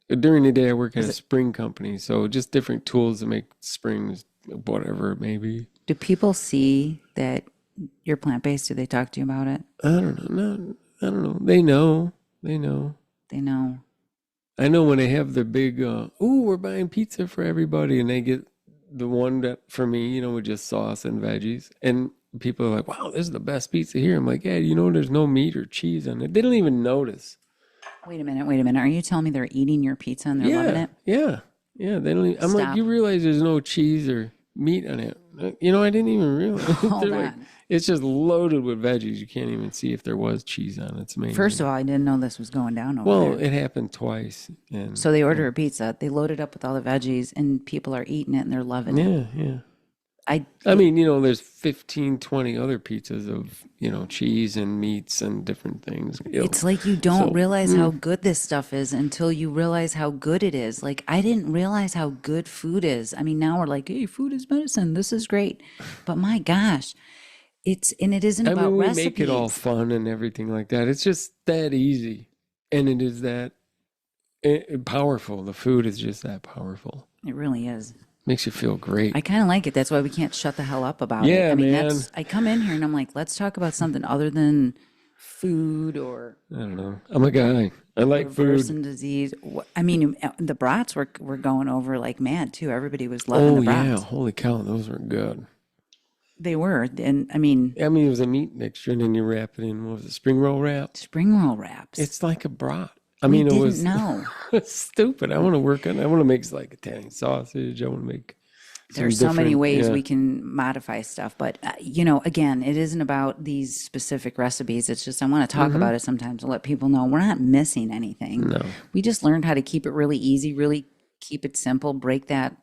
during the day I work at a spring company, so just different tools to make springs, whatever it may be. Do people see that you're plant-based? Do they talk to you about it? I don't know. No, I don't know. They know. They know. They know. I know when they have the big, we're buying pizza for everybody, and they get the one that for me, with just sauce and veggies, and people are like, "Wow, this is the best pizza here." I'm like, "Yeah, there's no meat or cheese on it." They don't even notice. Wait a minute. Are you telling me they're eating your pizza and they're loving Yeah, it? yeah, yeah. They don't. I'm like, Stop. you realize there's no cheese or meat on it? I didn't even realize. Hold They're like, on. it's just loaded with veggies. You can't even see if there was cheese on it. It's amazing. First of all, I didn't know this was going down over Well, there. it happened twice, and So they order a pizza, they load it up with all the veggies, and people are eating it and they're loving it. yeah, yeah. I I mean, there's 15, 20 other pizzas of, cheese and meats and different things. It's like you don't So, realize how good this stuff is until you realize how good it is. Like, I didn't realize how good food is. I mean, now we're like, hey, food is medicine. This is great. But my gosh, it isn't I about mean, we recipes. make it all fun and everything like that. It's just that easy. And it is that powerful. The food is just that powerful. It really is. Makes you feel great. I kind of like it. That's why we can't shut the hell up about it. Yeah, I mean, man. I come in here and I'm like, let's talk about something other than food or I don't know. I'm a guy. I like reversing food. disease. I mean, the brats were going over like mad too. Everybody was loving Oh, the brats. yeah. Holy cow. Those were good. They were. And I mean, I mean, it was a meat mixture, and then you wrap it in, what was it, spring roll wrap? spring roll wraps. It's like a brat. I we mean, it didn't was know. it's stupid. I want to make like Italian sausage. I want to make There's some so many different- ways yeah. we can modify stuff, but again, it isn't about these specific recipes. It's just I want to talk about it sometimes to let people know we're not missing anything. No. We just learned how to keep it really easy, really keep it simple, break that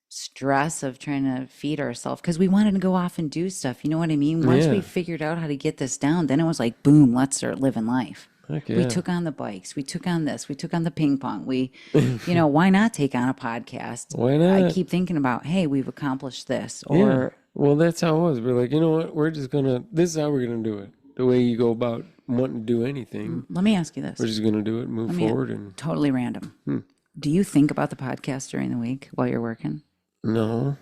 stress of trying to feed ourselves because we wanted to go off and do stuff. You know what I mean? Once we Yeah. figured out how to get this down, then it was like, boom, let's start living life. Heck We yeah. took on the bikes. We took on this. We took on the ping pong. Why not take on a podcast? Why not? I keep thinking about, hey, we've accomplished this. Or Well, that's how it was. We're like, you know what? This is how we're going to do it. The way you go about wanting to do anything, let me ask you this. we're just going to do it, move forward. And Totally random. Do you think about the podcast during the week while you're working? no.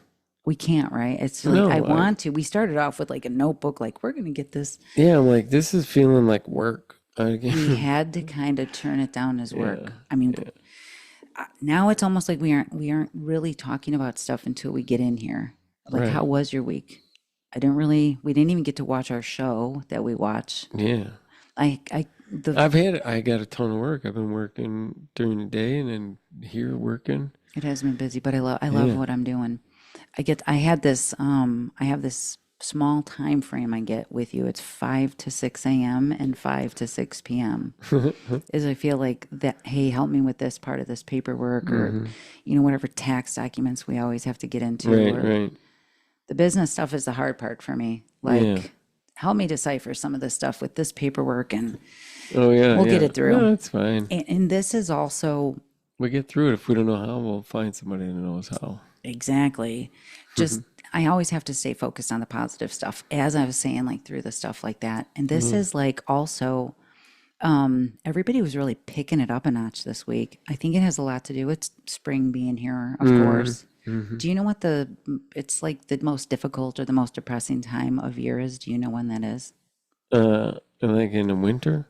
We can't, right? It's like, No, I want to. We started off with like a notebook, like we're going to get this. Yeah, I'm like, this is feeling like work. We had to kind of turn it down as work. I mean, now it's almost like we aren't really talking about stuff until we get in here. Like, Right. how was your week? We didn't even get to watch our show that we watch. Yeah. I got a ton of work. I've been working during the day and then here working. It has been busy, but I love what I'm doing. I have this small time frame I get with you. It's 5 to 6 a.m. and 5 to 6 p.m. is I feel like that, hey, help me with this part of this paperwork or, whatever tax documents we always have to get into. Right, or right. The business stuff is the hard part for me. Help me decipher some of this stuff with this paperwork and we'll get it through. No, that's fine. And this is also... We get through it. If we don't know how, we'll find somebody that knows how. Exactly. Just, I always have to stay focused on the positive stuff, as I was saying, like through the stuff like that. And this is like also, everybody was really picking it up a notch this week. I think it has a lot to do with spring being here, of course. Do you know what it's like the most difficult or the most depressing time of year is? Do you know when that is? Like in the winter?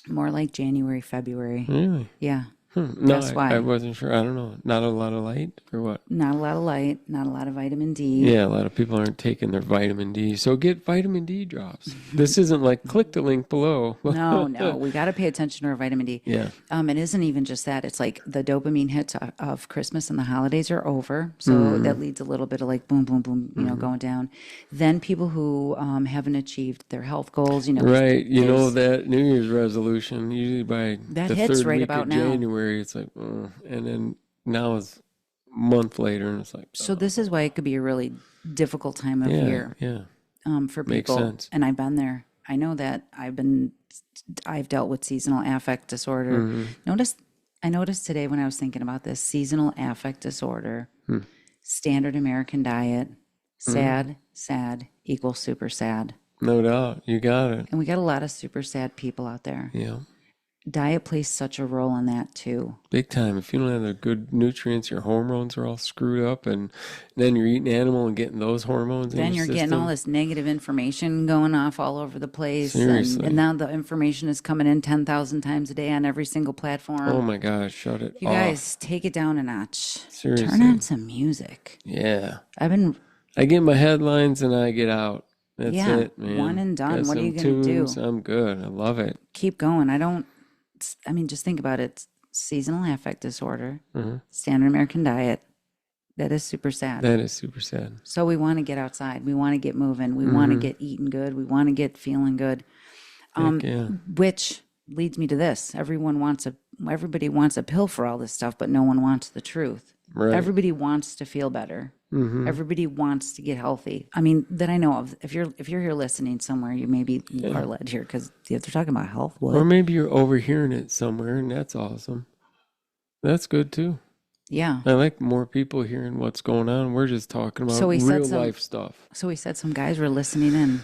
More like January, February. Really? Yeah. No, That's why. I wasn't sure. I don't know. Not a lot of light or what? Not a lot of light, not a lot of vitamin D. Yeah, a lot of people aren't taking their vitamin D. So get vitamin D drops. This isn't like click the link below. No. We got to pay attention to our vitamin D. Yeah. It isn't even just that. It's like the dopamine hits of Christmas and the holidays are over. So that leads a little bit of like boom, boom, boom, going down. Then people who haven't achieved their health goals, Right. That New Year's resolution, usually by that the hits third right week about of now. January, it's like, and then now it's a month later and it's like, So this is why it could be a really difficult time of year. Yeah. For Makes people. sense. And I've been there. I know that I've dealt with seasonal affect disorder. I noticed today when I was thinking about this, seasonal affect disorder, standard American diet, sad equals super sad. No doubt. You got it. And we got a lot of super sad people out there. Yeah. Diet plays such a role in that too. Big time. If you don't have the good nutrients, your hormones are all screwed up, and then you're eating animal and getting those hormones. Then in you're your getting system. all this negative information going off all over the place. Seriously. And now the information is coming in 10,000 times a day on every single platform. Oh my gosh, shut it You off. guys, take it down a notch. Seriously. Turn on some music. Yeah. I I get my headlines and I get out. That's it, man. one and done. Got What are you some going to do? tunes, I'm good. I love it. Keep going. Just think about it. Seasonal affect disorder, standard American diet. That is super sad. That is super sad. So we want to get outside. We want to get moving. We want to get eating good. We want to get feeling good. Heck yeah. Which leads me to this. Everybody wants a pill for all this stuff, but no one wants the truth. Right. Everybody wants to feel better. Everybody wants to get healthy. I mean, that I know of. If you're here listening somewhere, you are led here because they're talking about health. What? Or maybe you're overhearing it somewhere, and that's awesome. That's good too. Yeah. I like more people hearing what's going on. We're just talking about real life stuff. So we said some guys were listening in.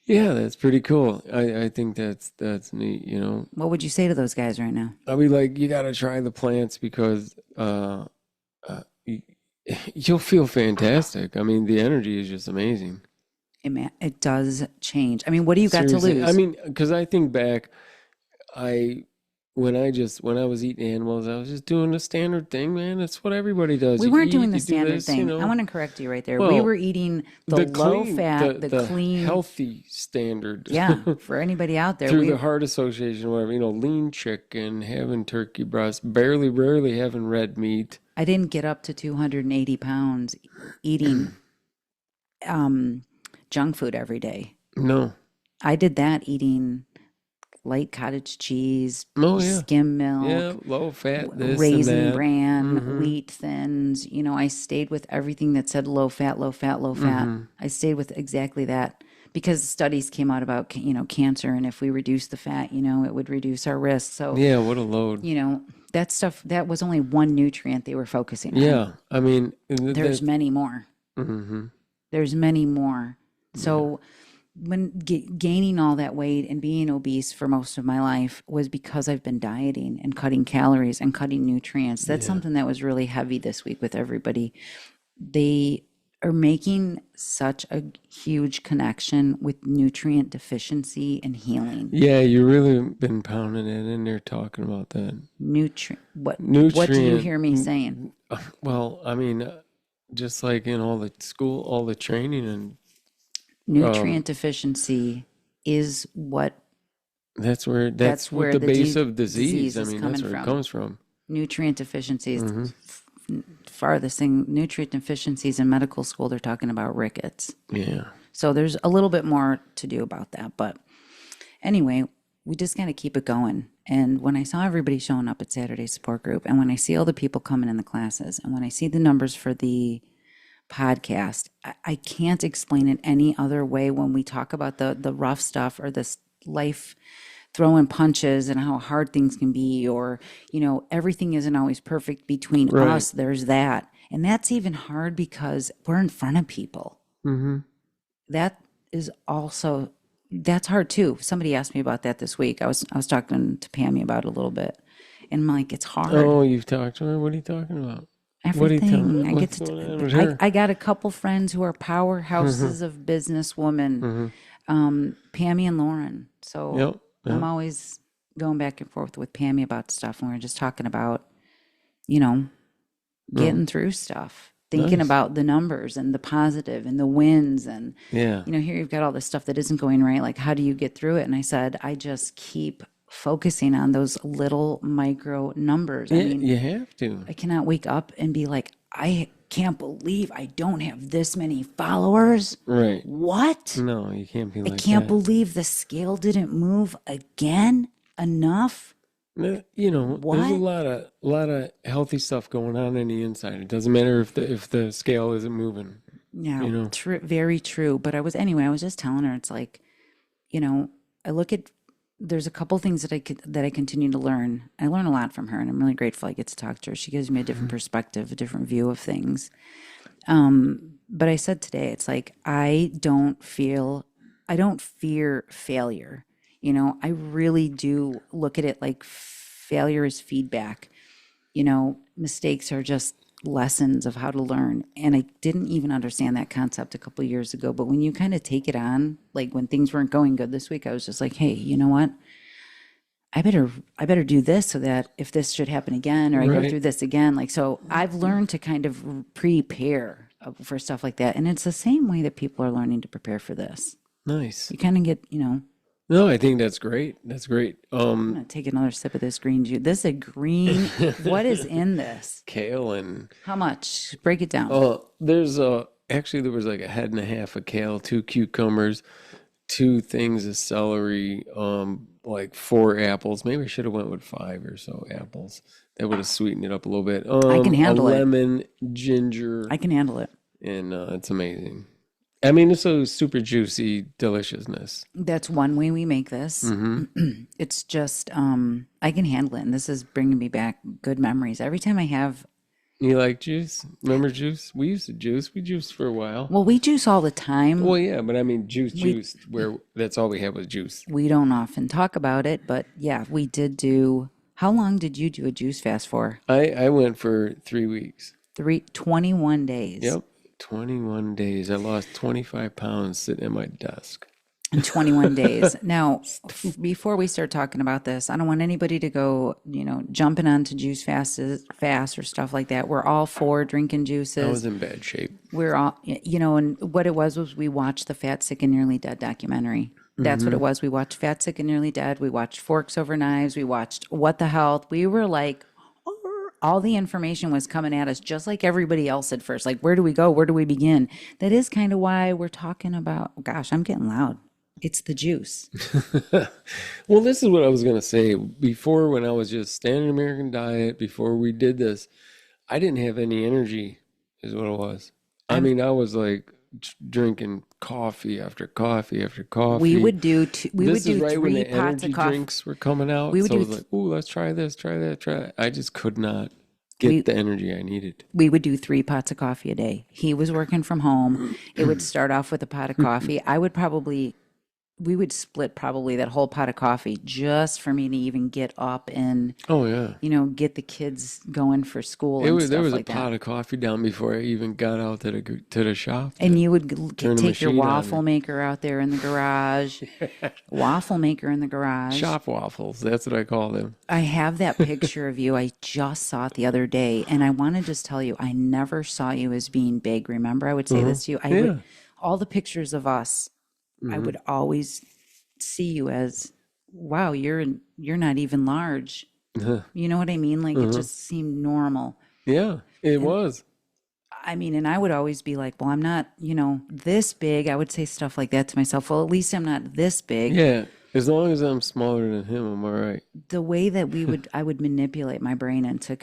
Yeah, that's pretty cool. I think that's neat, What would you say to those guys right now? I'll be like, you got to try the plants because you'll feel fantastic. I mean, the energy is just amazing. It does change. I mean, what do you got Seriously. to lose? I mean, because I think back, when I was eating animals, I was just doing the standard thing, man. That's what everybody does. We You weren't eat, doing the you do standard this, thing. I want to correct you right there. Well, we were eating the low fat, the clean, healthy standard. Yeah, for anybody out there. Through the Heart Association, whatever, lean chicken, having turkey breast, rarely having red meat. I didn't get up to 280 pounds eating junk food every day. No. I did that eating light cottage cheese, skim milk, low fat, this Raisin and that. Bran, wheat thins. I stayed with everything that said low fat, low fat, low fat. I stayed with exactly that because studies came out about cancer, and if we reduce the fat, it would reduce our risk. So yeah, what a load. That stuff, that was only one nutrient they were focusing on. Yeah, I mean, there's many more. There's many more. So when gaining all that weight and being obese for most of my life was because I've been dieting and cutting calories and cutting nutrients. That's something that was really heavy this week with everybody. They are making such a huge connection with nutrient deficiency and healing. Yeah, you really been pounding it in there talking about that. What do you hear me saying? Well, I mean, just like in all the school, all the training and nutrient deficiency is what that's where the base of disease. I mean, that's where it comes from. Nutrient deficiencies. Farthest thing, nutrient deficiencies in medical school, they're talking about rickets. Yeah. So there's a little bit more to do about that. But anyway, we just got to keep it going. And when I saw everybody showing up at Saturday support group, and when I see all the people coming in the classes, and when I see the numbers for the podcast, I can't explain it any other way when we talk about the rough stuff or this life throwing punches and how hard things can be, or, everything isn't always perfect between Right. us. There's that. And that's even hard because we're in front of people. Mm-hmm. That is also, that's hard too. Somebody asked me about that this week. I was talking to Pammy about it a little bit, and I'm like, it's hard. Oh, you've talked to her? What are you talking about? What are you Everything. telling? What's going on with her? I got a couple friends who are powerhouses of businesswomen, Pammy and Lauren. So Yep. I'm always going back and forth with Pammy about stuff, and we are just talking about, getting through stuff, thinking Nice. about the numbers and the positive and the wins, and Yeah. here you've got all this stuff that isn't going right. Like, how do you get through it? And I said, I just keep focusing on those little micro numbers. I Yeah, mean, you have to. I cannot wake up and be like, I can't believe I don't have this many followers. Right. What? No, you can't be I like can't that. believe the scale didn't move again enough. There's What? a lot of healthy stuff going on the inside. It doesn't matter if the scale isn't moving. Yeah, true, very true. But I was just telling her, it's like, I look at, there's a couple things that I continue to learn. I learn a lot from her, and I'm really grateful I get to talk to her. She gives me a different perspective, a different view of things. But I said today, it's like, I don't fear failure. I really do look at it like failure is feedback. Mistakes are just lessons of how to learn. And I didn't even understand that concept a couple of years ago. But when you kind of take it on, like when things weren't going good this week, I was just like, hey, you know what? I better do this so that if this should happen again, or I go Right. through this again, like, so I've learned to kind of prepare for stuff like that. And it's the same way that people are learning to prepare for this. Nice. You kind of get, No, I think that's great. That's great. I'm gonna take another sip of this green juice. This is a green. What is in this? Kale and How much? Break it down. there's actually there was like a head and a half of kale, 2 cucumbers, 2 things of celery, like 4 apples. Maybe I should have went with 5 or so apples. That would have sweetened it up a little bit. I can handle a it. lemon, ginger, I can handle it. and it's amazing. I mean, it's a super juicy deliciousness. That's one way we make this. It's just, I can handle it. And this is bringing me back good memories. Every time I have, You like juice? Remember juice? We used to juice. We juiced for a while. well, we juice all the time. Well, yeah, but I mean, juice, where that's all we had was juice. We don't often talk about it, but yeah, we did do, how long did you do a juice fast for? I went for 3 weeks. 21 days. Yep, 21 days. I lost 25 pounds sitting at my desk. In 21 days. Now, before we start talking about this, I don't want anybody to go, jumping onto juice fast or stuff like that. We're all for drinking I was juices. in bad shape. We're all, and what it was we watched the Fat, Sick, and Nearly Dead documentary. That's what it was. We watched Fat, Sick, and Nearly Dead. We watched Forks Over Knives. We watched What the Health. We were like, all the information was coming at us just like everybody else at first. Like, where do we go? Where do we begin? That is kind of why we're talking about, gosh, I'm getting loud. It's the juice. Well, this is what I was going to say. Before, when I was just standard American diet, before we did this, I didn't have any energy, is what it was. I mean, I was like drinking coffee after coffee after coffee. We would do This is right when 3 the pots energy of coffee. drinks were coming out. We would so I do was like, "Ooh, let's try this, try that, try that." I just could not get the energy I needed. We would do 3 pots of coffee a day. He was working from home. It would start off with a pot of coffee. We would split probably that whole pot of coffee just for me to even get up and, Oh yeah, get the kids going for school and there stuff was like a pot that. of coffee down before I even got out to the shop. And you would Turn the take your machine on. waffle maker out there in the garage. Waffle maker in the garage. Shop waffles, that's what I call them. I have that picture of you. I just saw it the other day, and I want to just tell you, I never saw you as being big. Remember, I would say this to you. Yeah. All the pictures of us, I would always see you as, wow, you're not even large. You know what I mean? Like it just seemed normal. Yeah, it was. I mean, and I would always be like, well, I'm not, this big. I would say stuff like that to myself. Well, at least I'm not this big. Yeah. As long as I'm smaller than him, I'm all right. The way that I would manipulate my brain into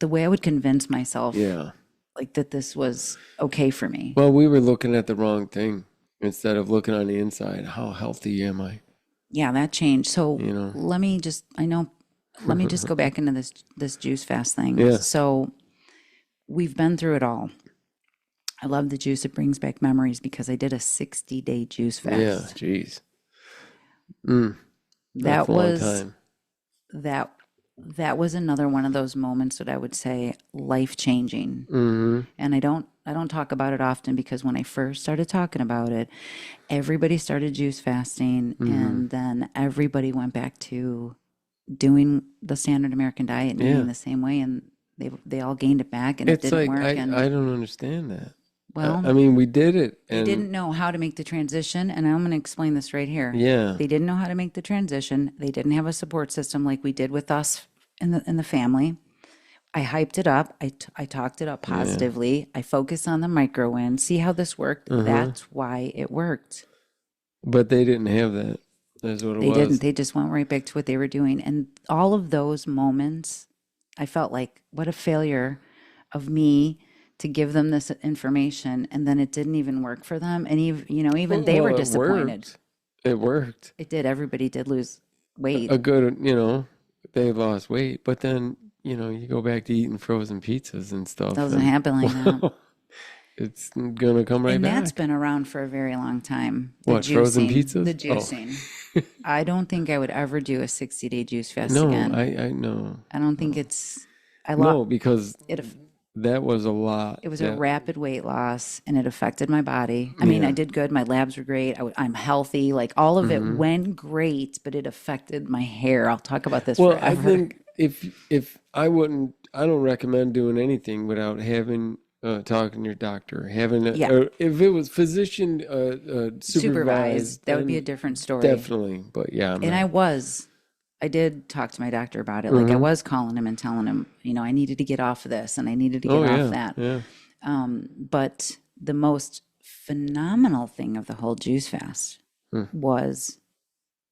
the way I would convince myself Yeah. like that this was okay for me. Well, we were looking at the wrong thing instead of looking on the inside. How healthy am I? Yeah, that changed. So You know? let me just go back into this juice fast thing. Yeah. So we've been through it all. I love the juice. It brings back memories because I did a 60-day juice fast. Yeah. Jeez. That's That a long was time. that was another one of those moments that I would say life-changing. Mm-hmm. And I don't talk about it often because when I first started talking about it, everybody started juice fasting and then everybody went back to doing the standard American diet and eating the same way, and they all gained it back, and it It's didn't like work. And I don't understand that. well, I mean, we did it, they and didn't know how to make the transition, and I'm going to explain this right here. yeah, They didn't know how to make the transition. They didn't have a support system like we did with us in the family. I hyped it up. I talked it up positively. I focused on the micro wins. See how this worked? That's why it worked. but they didn't have that. That's what it They was. didn't. They just went right back to what they were doing. And all of those moments, I felt like, what a failure of me to give them this information. And then it didn't even work for them. And even they were Well, disappointed. It worked. It did. Everybody did lose weight. A good, they lost weight, but then, you go back to eating frozen pizzas and stuff. Doesn't and happen like that. It's gonna come right And back. that's been around for a very long time. What, frozen pizzas? The Oh. juicing. I don't think I would ever do a 60-day juice fast No, again. I know. I don't think it's. No, because It that was a lot. It was a rapid weight loss, and it affected my body. I mean, I did good. My labs were great. I'm healthy. Like all of it went great, but it affected my hair. I'll talk about this Well, forever. I think if I don't recommend doing anything without having talking to your doctor, having if it was physician supervised, that would be a then different story. definitely. But yeah, I did talk to my doctor about it. Like I was calling him and telling him, I needed to get off of this and I needed to get off that. Yeah. But the most phenomenal thing of the whole juice fast was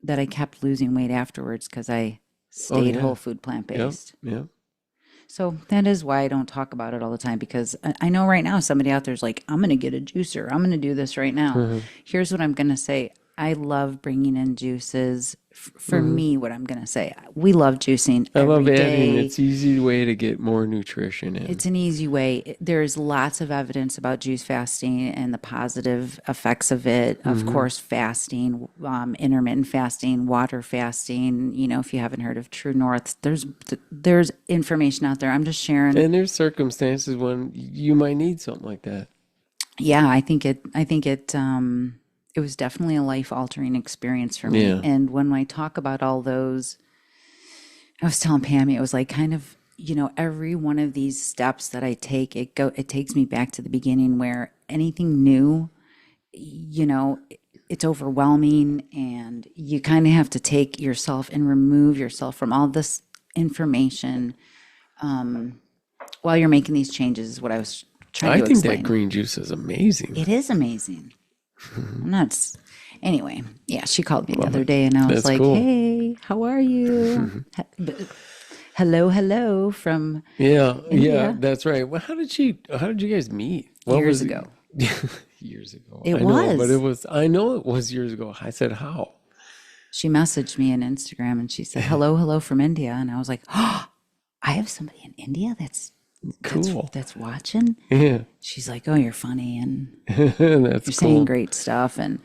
that I kept losing weight afterwards because I stayed whole food plant-based. Yeah. So that is why I don't talk about it all the time, because I know right now somebody out there's like, I'm going to get a juicer. I'm going to do this right now. Here's what I'm going to say. I love bringing in juices. For me, what I'm going to say, we love juicing I love every adding. day. It's an easy way to get more nutrition in. It's an easy way. There's lots of evidence about juice fasting and the positive effects of it. Of course, fasting, intermittent fasting, water fasting. If you haven't heard of True North, there's information out there. I'm just sharing. And there's circumstances when you might need something like that. Yeah, I think it it was definitely a life-altering experience for me. Yeah. And when I talk about all those, I was telling Pammy, it was like kind of, every one of these steps that I take, it takes me back to the beginning where anything new, it's overwhelming, and you kind of have to take yourself and remove yourself from all this information while you're making these changes is what I was trying to I think explain. that green juice is amazing. It is amazing. I'm not. Anyway, yeah, she called me the other day, and I was That's like, cool. "Hey, how are you?" Hello from Yeah, India. that's right. Well, how did you guys meet? Years ago. Years ago. It I know, was. but it was. I know it was years ago. I said how. She messaged me on Instagram, and she said, "Hello from India," and I was like, "Oh, I have somebody in India that's Cool. that's watching." Yeah, She's like, "Oh, you're funny, and that's you're cool. saying great stuff," and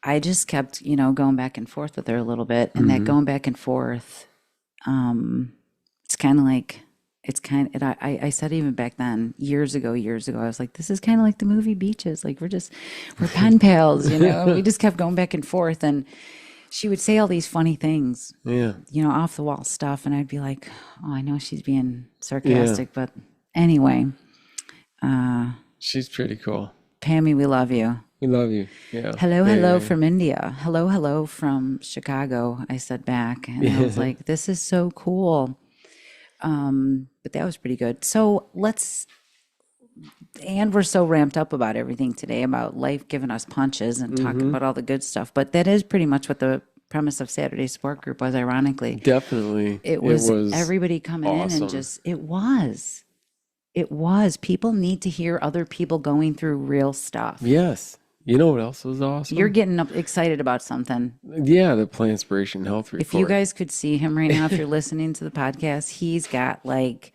I just kept, going back and forth with her a little bit, and that going back and forth, it's kind of like, I said even back then, years ago, I was like, this is kind of like the movie Beaches. Like we're pen pals, we just kept going back and forth, and she would say all these funny things, Yeah, off the wall stuff, and I'd be like, oh, I know she's being sarcastic, but anyway, she's pretty cool. Pammy, we love you. We love you. Yeah. Hello from India. Hello from Chicago, I said back. And I was like, this is so cool. But that was pretty good. So let's And we're so ramped up about everything today, about life giving us punches and talking about all the good stuff. But that is pretty much what the premise of Saturday Support Group was, ironically. Definitely. It It was was everybody coming in and awesome. just, it was. It was. People need to hear other people going through real stuff. Yes. You know what else was You're awesome? getting excited about something. Yeah, the Plantspiration Health If you Report. guys could see him right now, if you're listening to the podcast, he's got like,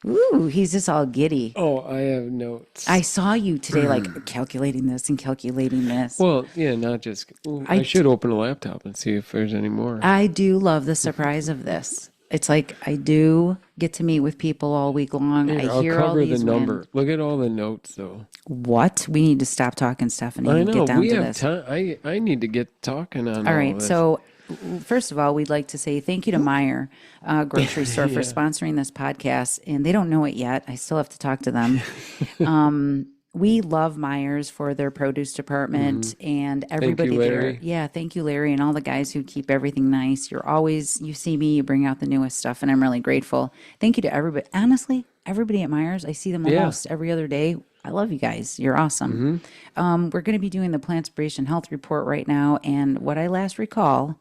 ooh, he's just all giddy. Oh, I have I notes. saw you today, like calculating this and calculating this. Well, yeah, not just. Ooh, I I, should open a laptop and see if there's any more. I do love the surprise of this. It's like I do get to meet with people all week long. I Here, I'll hear all cover the these wins. number. Look at all the notes, though. What? We need to stop talking, Stephanie, I and know get down we to have this. time. I need to get talking on All all right. this. So, first of all, we'd like to say thank you to Meyer Grocery Store for Yeah. sponsoring this podcast. And they don't know it yet. I still have to talk to them. We love Myers for their produce department and Thank you, everybody there. Larry. Yeah, thank you, Larry, and all the guys who keep everything nice. You're always, you see me, you bring out the newest stuff, and I'm really grateful. Thank you to everybody. Honestly, everybody at Myers, I see them Yeah. almost every other day. I love you guys. You're awesome. We're going to be doing the Plantspiration Health Report right now, and what I last recall,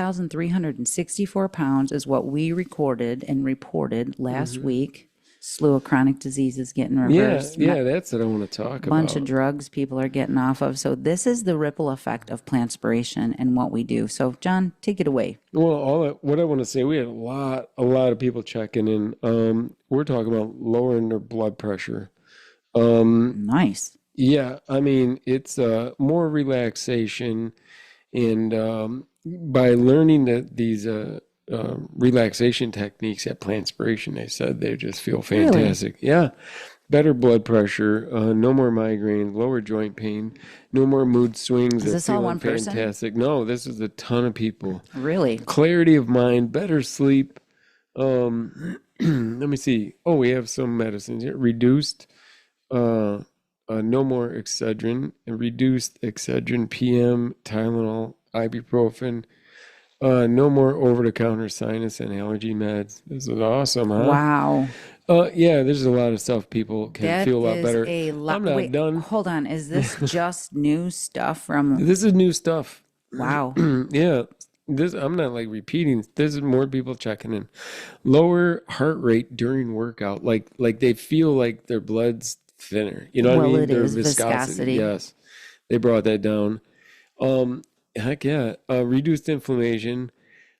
1,364 pounds is what we recorded and reported last week. Slew of chronic diseases getting Yeah, reversed. yeah, that's what I want to talk Bunch of about. drugs people are getting off of. So this is the ripple effect of plantspiration and what we do. So John, take it away. Well, what I want to say, we had a lot of people checking in. We're talking about lowering their blood pressure. Nice. Yeah, I mean, it's more relaxation, and by learning these relaxation techniques at Plantspiration, they said they just feel Really? fantastic. Yeah, better blood pressure, no more migraines, lower joint pain, no more mood swings. Is They're this all feeling one person? fantastic. No, this is a ton of people. Really? Clarity of mind, better sleep. Let me see. Oh, we have some medicines here. Reduced. Uh, no more Excedrin, reduced Excedrin PM, Tylenol, ibuprofen. No more over-the-counter sinus and allergy meds. This is awesome, huh? Wow. Yeah, there's a lot of stuff people can That feel a lot is better. a lot. I'm not Wait, done. hold on. Is this just new stuff from, This is new stuff. wow. Yeah, this I'm not like repeating. This is more people checking in. Lower heart rate during workout, like they feel like their blood's thinner. You know what I Well, mean? it Their is viscosity. viscosity. Yes, they brought that down. Heck yeah. Reduced inflammation,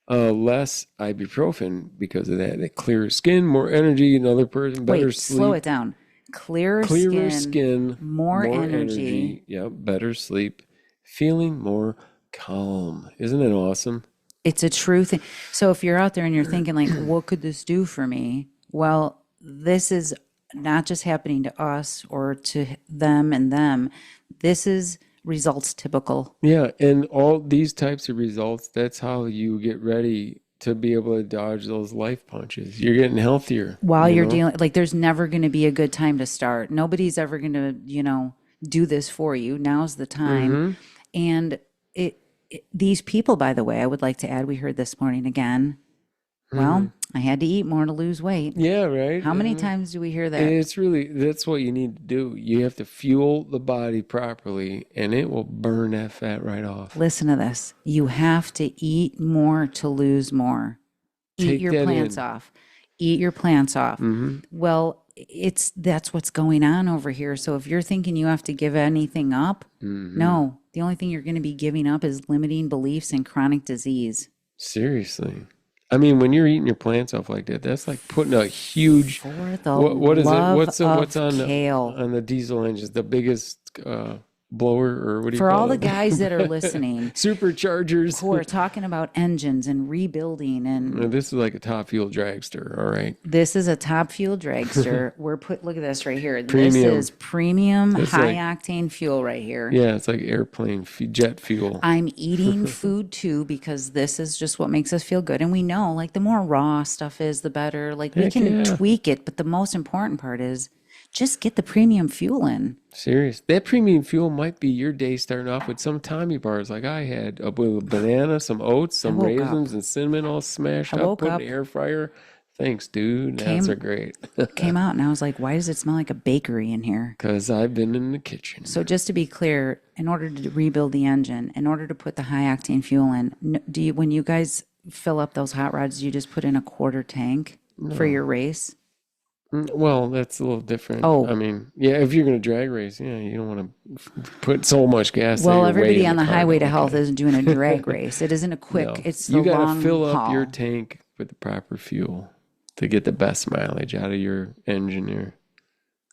less ibuprofen because of that. They clear skin, more energy, another person, better Wait, slow it sleep, down. Clearer clearer skin, skin, more more energy. energy. Yep, better sleep, feeling more calm. Isn't it awesome? It's a true thing. So if you're out there and you're thinking like, what could this do for me? Well, this is not just happening to us or to them and them. This is results typical. Yeah, and all these types of results, that's how you get ready to be able to dodge those life punches. You're getting healthier, While you you're know? dealing, like, there's never going to be a good time to start. Nobody's ever going to, do this for you. Now's the time. And these people, by the way, I would like to add, we heard this morning again. Well, I had to eat more to lose weight. Yeah, right? How many times do we hear that? It's really, that's what you need to do. You have to fuel the body properly, and it will burn that fat right off. Listen to this. You have to eat more to lose more. Eat Take your that plants in. off. Eat your plants off. Well, that's what's going on over here. So if you're thinking you have to give anything up, no. The only thing you're going to be giving up is limiting beliefs and chronic disease. Seriously. I mean, when you're eating your plants off like that, that's like putting a huge, For the what is it? love What's of on kale. the diesel engines? The biggest blower, or what do you For all call the it? guys that are listening Superchargers. who are talking about engines and rebuilding, and This is like a top fuel dragster, all right? this is a top fuel dragster. Look at this right here. This Premium. is premium It's high like- octane fuel right here. Yeah, it's like airplane jet fuel. I'm eating food too because this is just what makes us feel good. And we know, like, the more raw stuff is, the better. Like, we Heck can yeah. tweak it, but the most important part is just get the premium fuel in. Serious. That premium fuel might be your day starting off with some Tommy bars like I had, with a banana, some oats, some woke up. raisins, and cinnamon all smashed I up, woke put in up. the air fryer. Thanks, dude. That's are great. Came out and I was like, why does it smell like a bakery in here? Because I've been in the kitchen. So just to be clear, in order to rebuild the engine, in order to put the high octane fuel in, when you guys fill up those hot rods, do you just put in a quarter tank for your race? Well, that's a little different. Oh. I mean, yeah, if you're going to drag race, yeah, you don't want to put so much gas. Well, that everybody on the car highway to don't health like it. isn't doing a drag race. It isn't a quick, No. it's the You got long to fill up haul. your tank with the proper fuel to get the best mileage out of your engine there.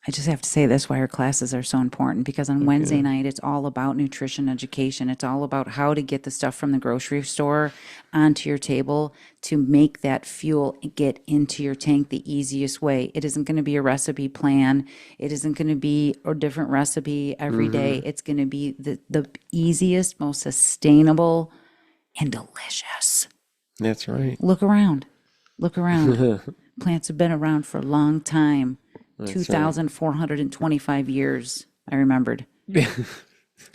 I just have to say this why our classes are so important, because on Wednesday night, it's all about nutrition education. It's all about how to get the stuff from the grocery store onto your table to make that fuel get into your tank the easiest way. It isn't going to be a recipe plan. It isn't going to be a different recipe every day. It's going to be the easiest, most sustainable, and delicious. That's right. Look around. Look around. Plants have been around for a long time. 2,425 years, I remembered.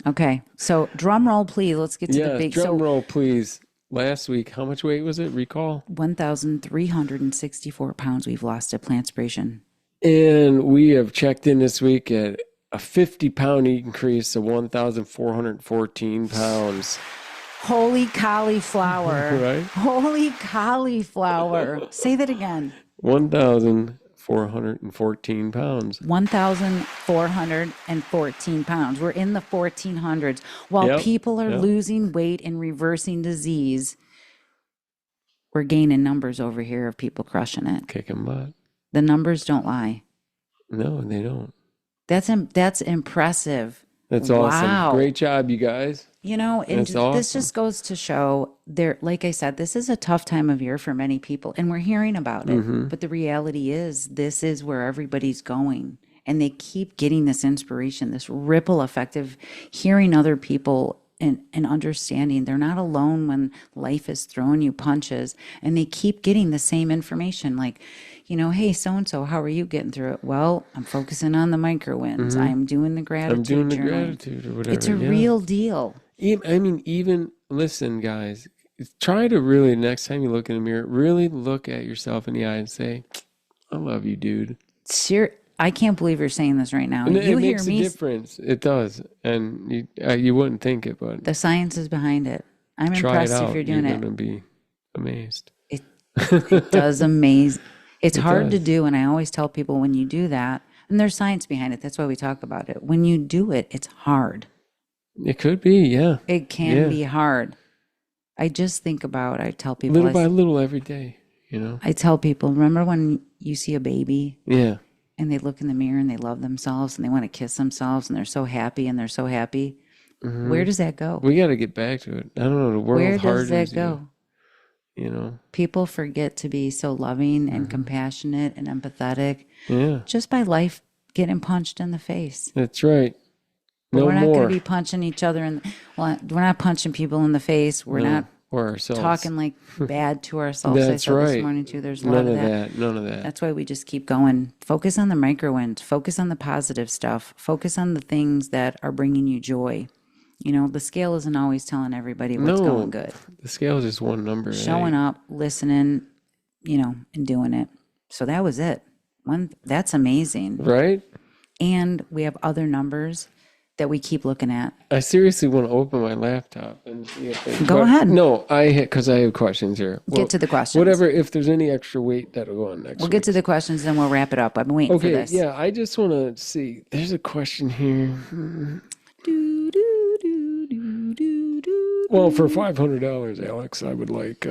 Okay, so drum roll, please. Let's get to the big. Drum roll, please. Last week, how much weight was it? Recall? 1,364 pounds we've lost at Plantspiration. And we have checked in this week at a 50-pound increase of 1,414 pounds. Holy cauliflower. Right? Holy cauliflower. Say that again. 1,414 pounds. 1,414 pounds. We're in the 1400s. While people are losing weight and reversing disease, we're gaining numbers over here of people crushing it. Kicking butt. The numbers don't lie. No, they don't. That's impressive. That's awesome. Wow. Great job, you guys. You know, and this just goes to show there, like I said, this is a tough time of year for many people, and we're hearing about it. But the reality is, this is where everybody's going, and they keep getting this inspiration, this ripple effect of hearing other people and understanding they're not alone when life is throwing you punches, and they keep getting the same information, like, you know, hey, so-and-so, how are you getting through it? Well, I'm focusing on the micro wins. I'm doing the gratitude journal. Gratitude or whatever. It's a real deal. I mean, even, listen, guys, try to really, next time you look in the mirror, really look at yourself in the eye and say, I love you, dude. I can't believe you're saying this right now. And you it hear makes me. a difference. It does. And you wouldn't think it, but The science is behind it. I'm try impressed it out. if you're doing You're it. going to be amazed. It does amaze. It's hard to do, and I always tell people when you do that, and there's science behind it. That's why we talk about it. When you do it, it's hard. It could be, yeah. It can be hard. I just think about, I tell people. Little by little every day, you know? I tell people, remember when you see a baby? Yeah. And they look in the mirror and they love themselves and they want to kiss themselves and they're so happy and they're so happy. Where does that go? We got to get back to it. I don't know. The world Where hardens does that go? You know? People forget to be so loving and compassionate and empathetic. Yeah. Just by life getting punched in the face. That's right. But we're not going to be punching each other we're not punching people in the face. We're not or ourselves. talking like bad to ourselves. That's I said right. this morning too. There's a lot of that. None of that. That's why we just keep going. Focus on the micro wins. Focus on the positive stuff. Focus on the things that are bringing you joy. You know, the scale isn't always telling everybody what's going good. The scale is just one number. Showing up, listening, you know, and doing it. So that was it. That's amazing. Right? And we have other numbers that we keep looking at. I seriously want to open my laptop and see if Go ahead. No, because I have questions here. Get to the questions. Whatever, if there's any extra weight, that'll go on next We'll get to the questions, then we'll wrap it up. I've been waiting for this. Yeah, I just want to see. There's a question here. Well, for $500, Alex, I would like,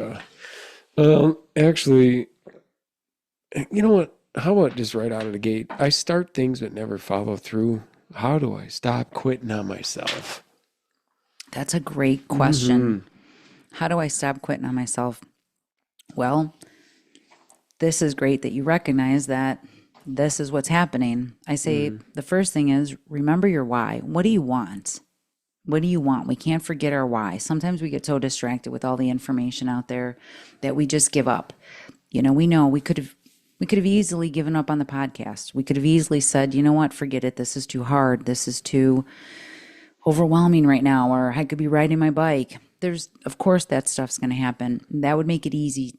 actually, you know what? How about just right out of the gate? I start things but never follow through. How do I stop quitting on myself? That's a great question. How do I stop quitting on myself? Well, this is great that you recognize that this is what's happening. I say the first thing is remember your why. What do you want? What do you want? We can't forget our why. Sometimes we get so distracted with all the information out there that we just give up. You know we could have easily given up on the podcast. We could have easily said, you know what, forget it. This is too hard. This is too overwhelming right now. Or I could be riding my bike. Of course, that stuff's going to happen. That would make it easy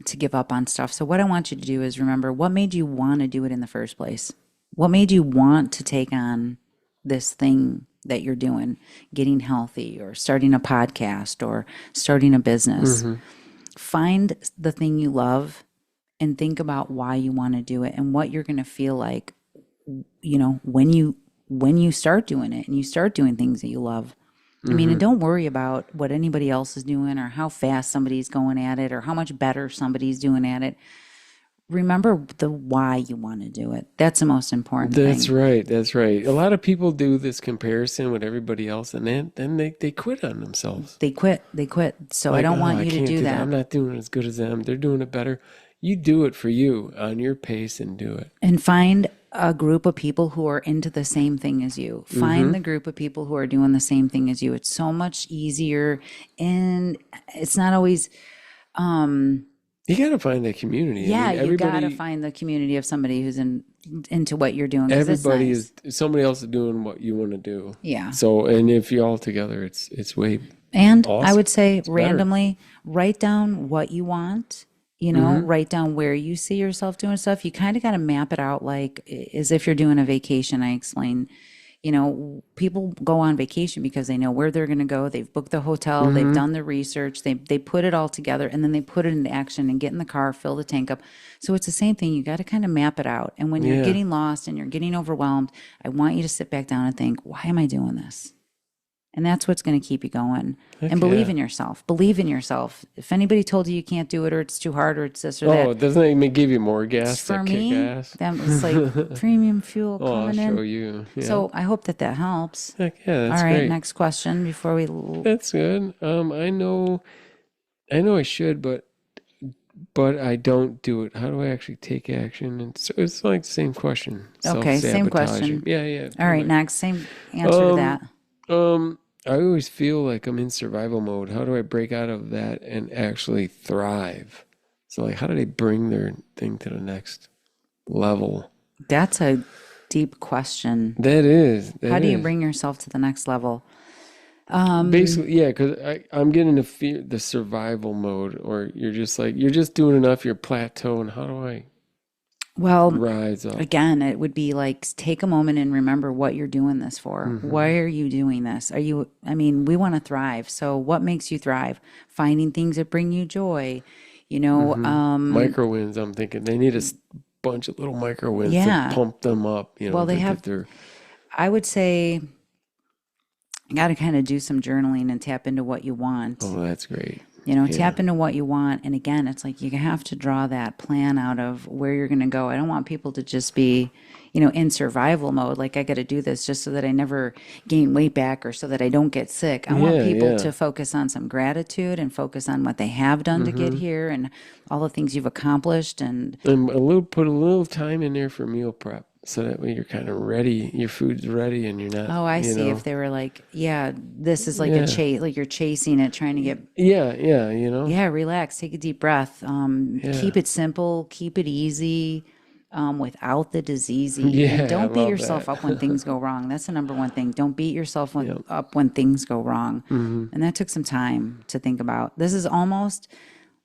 to give up on stuff. So what I want you to do is remember what made you want to do it in the first place. What made you want to take on this thing that you're doing, getting healthy or starting a podcast or starting a business. Find the thing you love and think about why you want to do it and what you're going to feel like, when you start doing it and you start doing things that you love. I mean, and don't worry about what anybody else is doing or how fast somebody's going at it or how much better somebody's doing at it. Remember the why you want to do it. That's the most important thing. That's right. That's right. A lot of people do this comparison with everybody else, and then they quit on themselves. They quit. So I don't want you to do that. I'm not doing it as good as them. They're doing it better. You do it for you on your pace and do it. And find a group of people who are into the same thing as you. Find the group of people who are doing the same thing as you. It's so much easier, and it's not always... You got to find that community. Yeah, you got to find the community of somebody who's into what you're doing. Everybody is, somebody else is doing what you want to do. Yeah. So, and if you're all together, it's way And awesome. I would say randomly write down what you want, write down where you see yourself doing stuff. You kind of got to map it out like as if you're doing a vacation. I explain, people go on vacation because they know where they're going to go. They've booked the hotel. They've done the research. They put it all together and then they put it into action and get in the car, fill the tank up. So it's the same thing. You got to kind of map it out. And when you're getting lost and you're getting overwhelmed, I want you to sit back down and think, why am I doing this? And that's what's going to keep you going. And believe in yourself. Believe in yourself. If anybody told you you can't do it or it's too hard or it's this or that. Oh, it doesn't even give you more gas For to me, kick ass. that was like premium fuel coming I'll show in. you. Yeah. So I hope that helps. Heck yeah, that's All right, great. next question before we... That's good. I know I should, but I don't do it. How do I actually take action? And so it's like the same question. Okay, same Self-sabotaging. question. Yeah. All right, next, same answer to that. I always feel like I'm in survival mode. How do I break out of that and actually thrive? So like, how do they bring their thing to the next level? That's a deep question. That is. How do you bring yourself to the next level? Basically, yeah, because I'm getting the survival mode, or you're just doing enough, you're plateauing. How do I rise up? Again, it would be like take a moment and remember what you're doing this for. Why are you doing this? We want to thrive. So what makes you thrive? Finding things that bring you joy, Micro wins, I'm thinking. They need a bunch of little micro wins to pump them up. Well, they have, I would say, you got to kind of do some journaling and tap into what you want. Oh, that's great. Tap into what you want. And again, it's like you have to draw that plan out of where you're going to go. I don't want people to just be, in survival mode. Like, I got to do this just so that I never gain weight back or so that I don't get sick. I want people to focus on some gratitude and focus on what they have done to get here and all the things you've accomplished. And put a little time in there for meal prep. So that way you're kind of ready, your food's ready and you're not. Oh, I see. If they were like, this is like a chase, like you're chasing it, trying to get. Yeah. Yeah, relax, take a deep breath. Keep it simple, keep it easy, without the diseasey. Yeah, and don't beat yourself up when things go wrong. That's the number one thing. Don't beat yourself up when things go wrong. And that took some time to think about. This is almost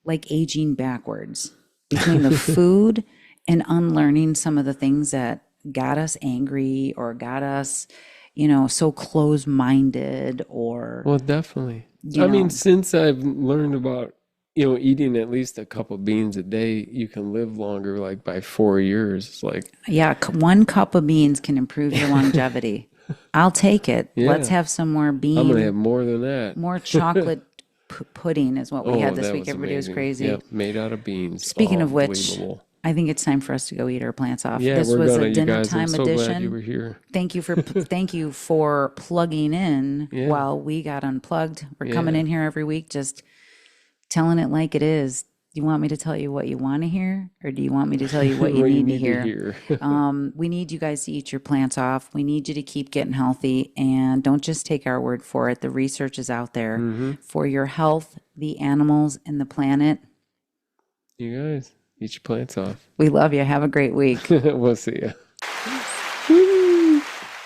like aging backwards between the food and unlearning some of the things that got us angry or got us, so close-minded or... Well, definitely. Since I've learned about, eating at least a cup of beans a day, you can live longer, like by 4 years. It's like... Yeah, 1 cup of beans can improve your longevity. I'll take it. Yeah. Let's have some more beans. I'm going to have more than that. More chocolate pudding is what we had this week. Everybody was crazy. Yep, made out of beans. Speaking of which... I think it's time for us to go eat our plants off. Yeah, this we're was gonna, a dinner you guys. time I'm so edition. Glad you were here. Thank you for plugging in while we got unplugged. We're coming in here every week, just telling it like it is. Do you want me to tell you what you want to hear, or do you want me to tell you what you need to hear? We need you guys to eat your plants off. We need you to keep getting healthy, and don't just take our word for it. The research is out there for your health, the animals, and the planet. You guys. Eat your plants off. We love you. Have a great week. We'll see you.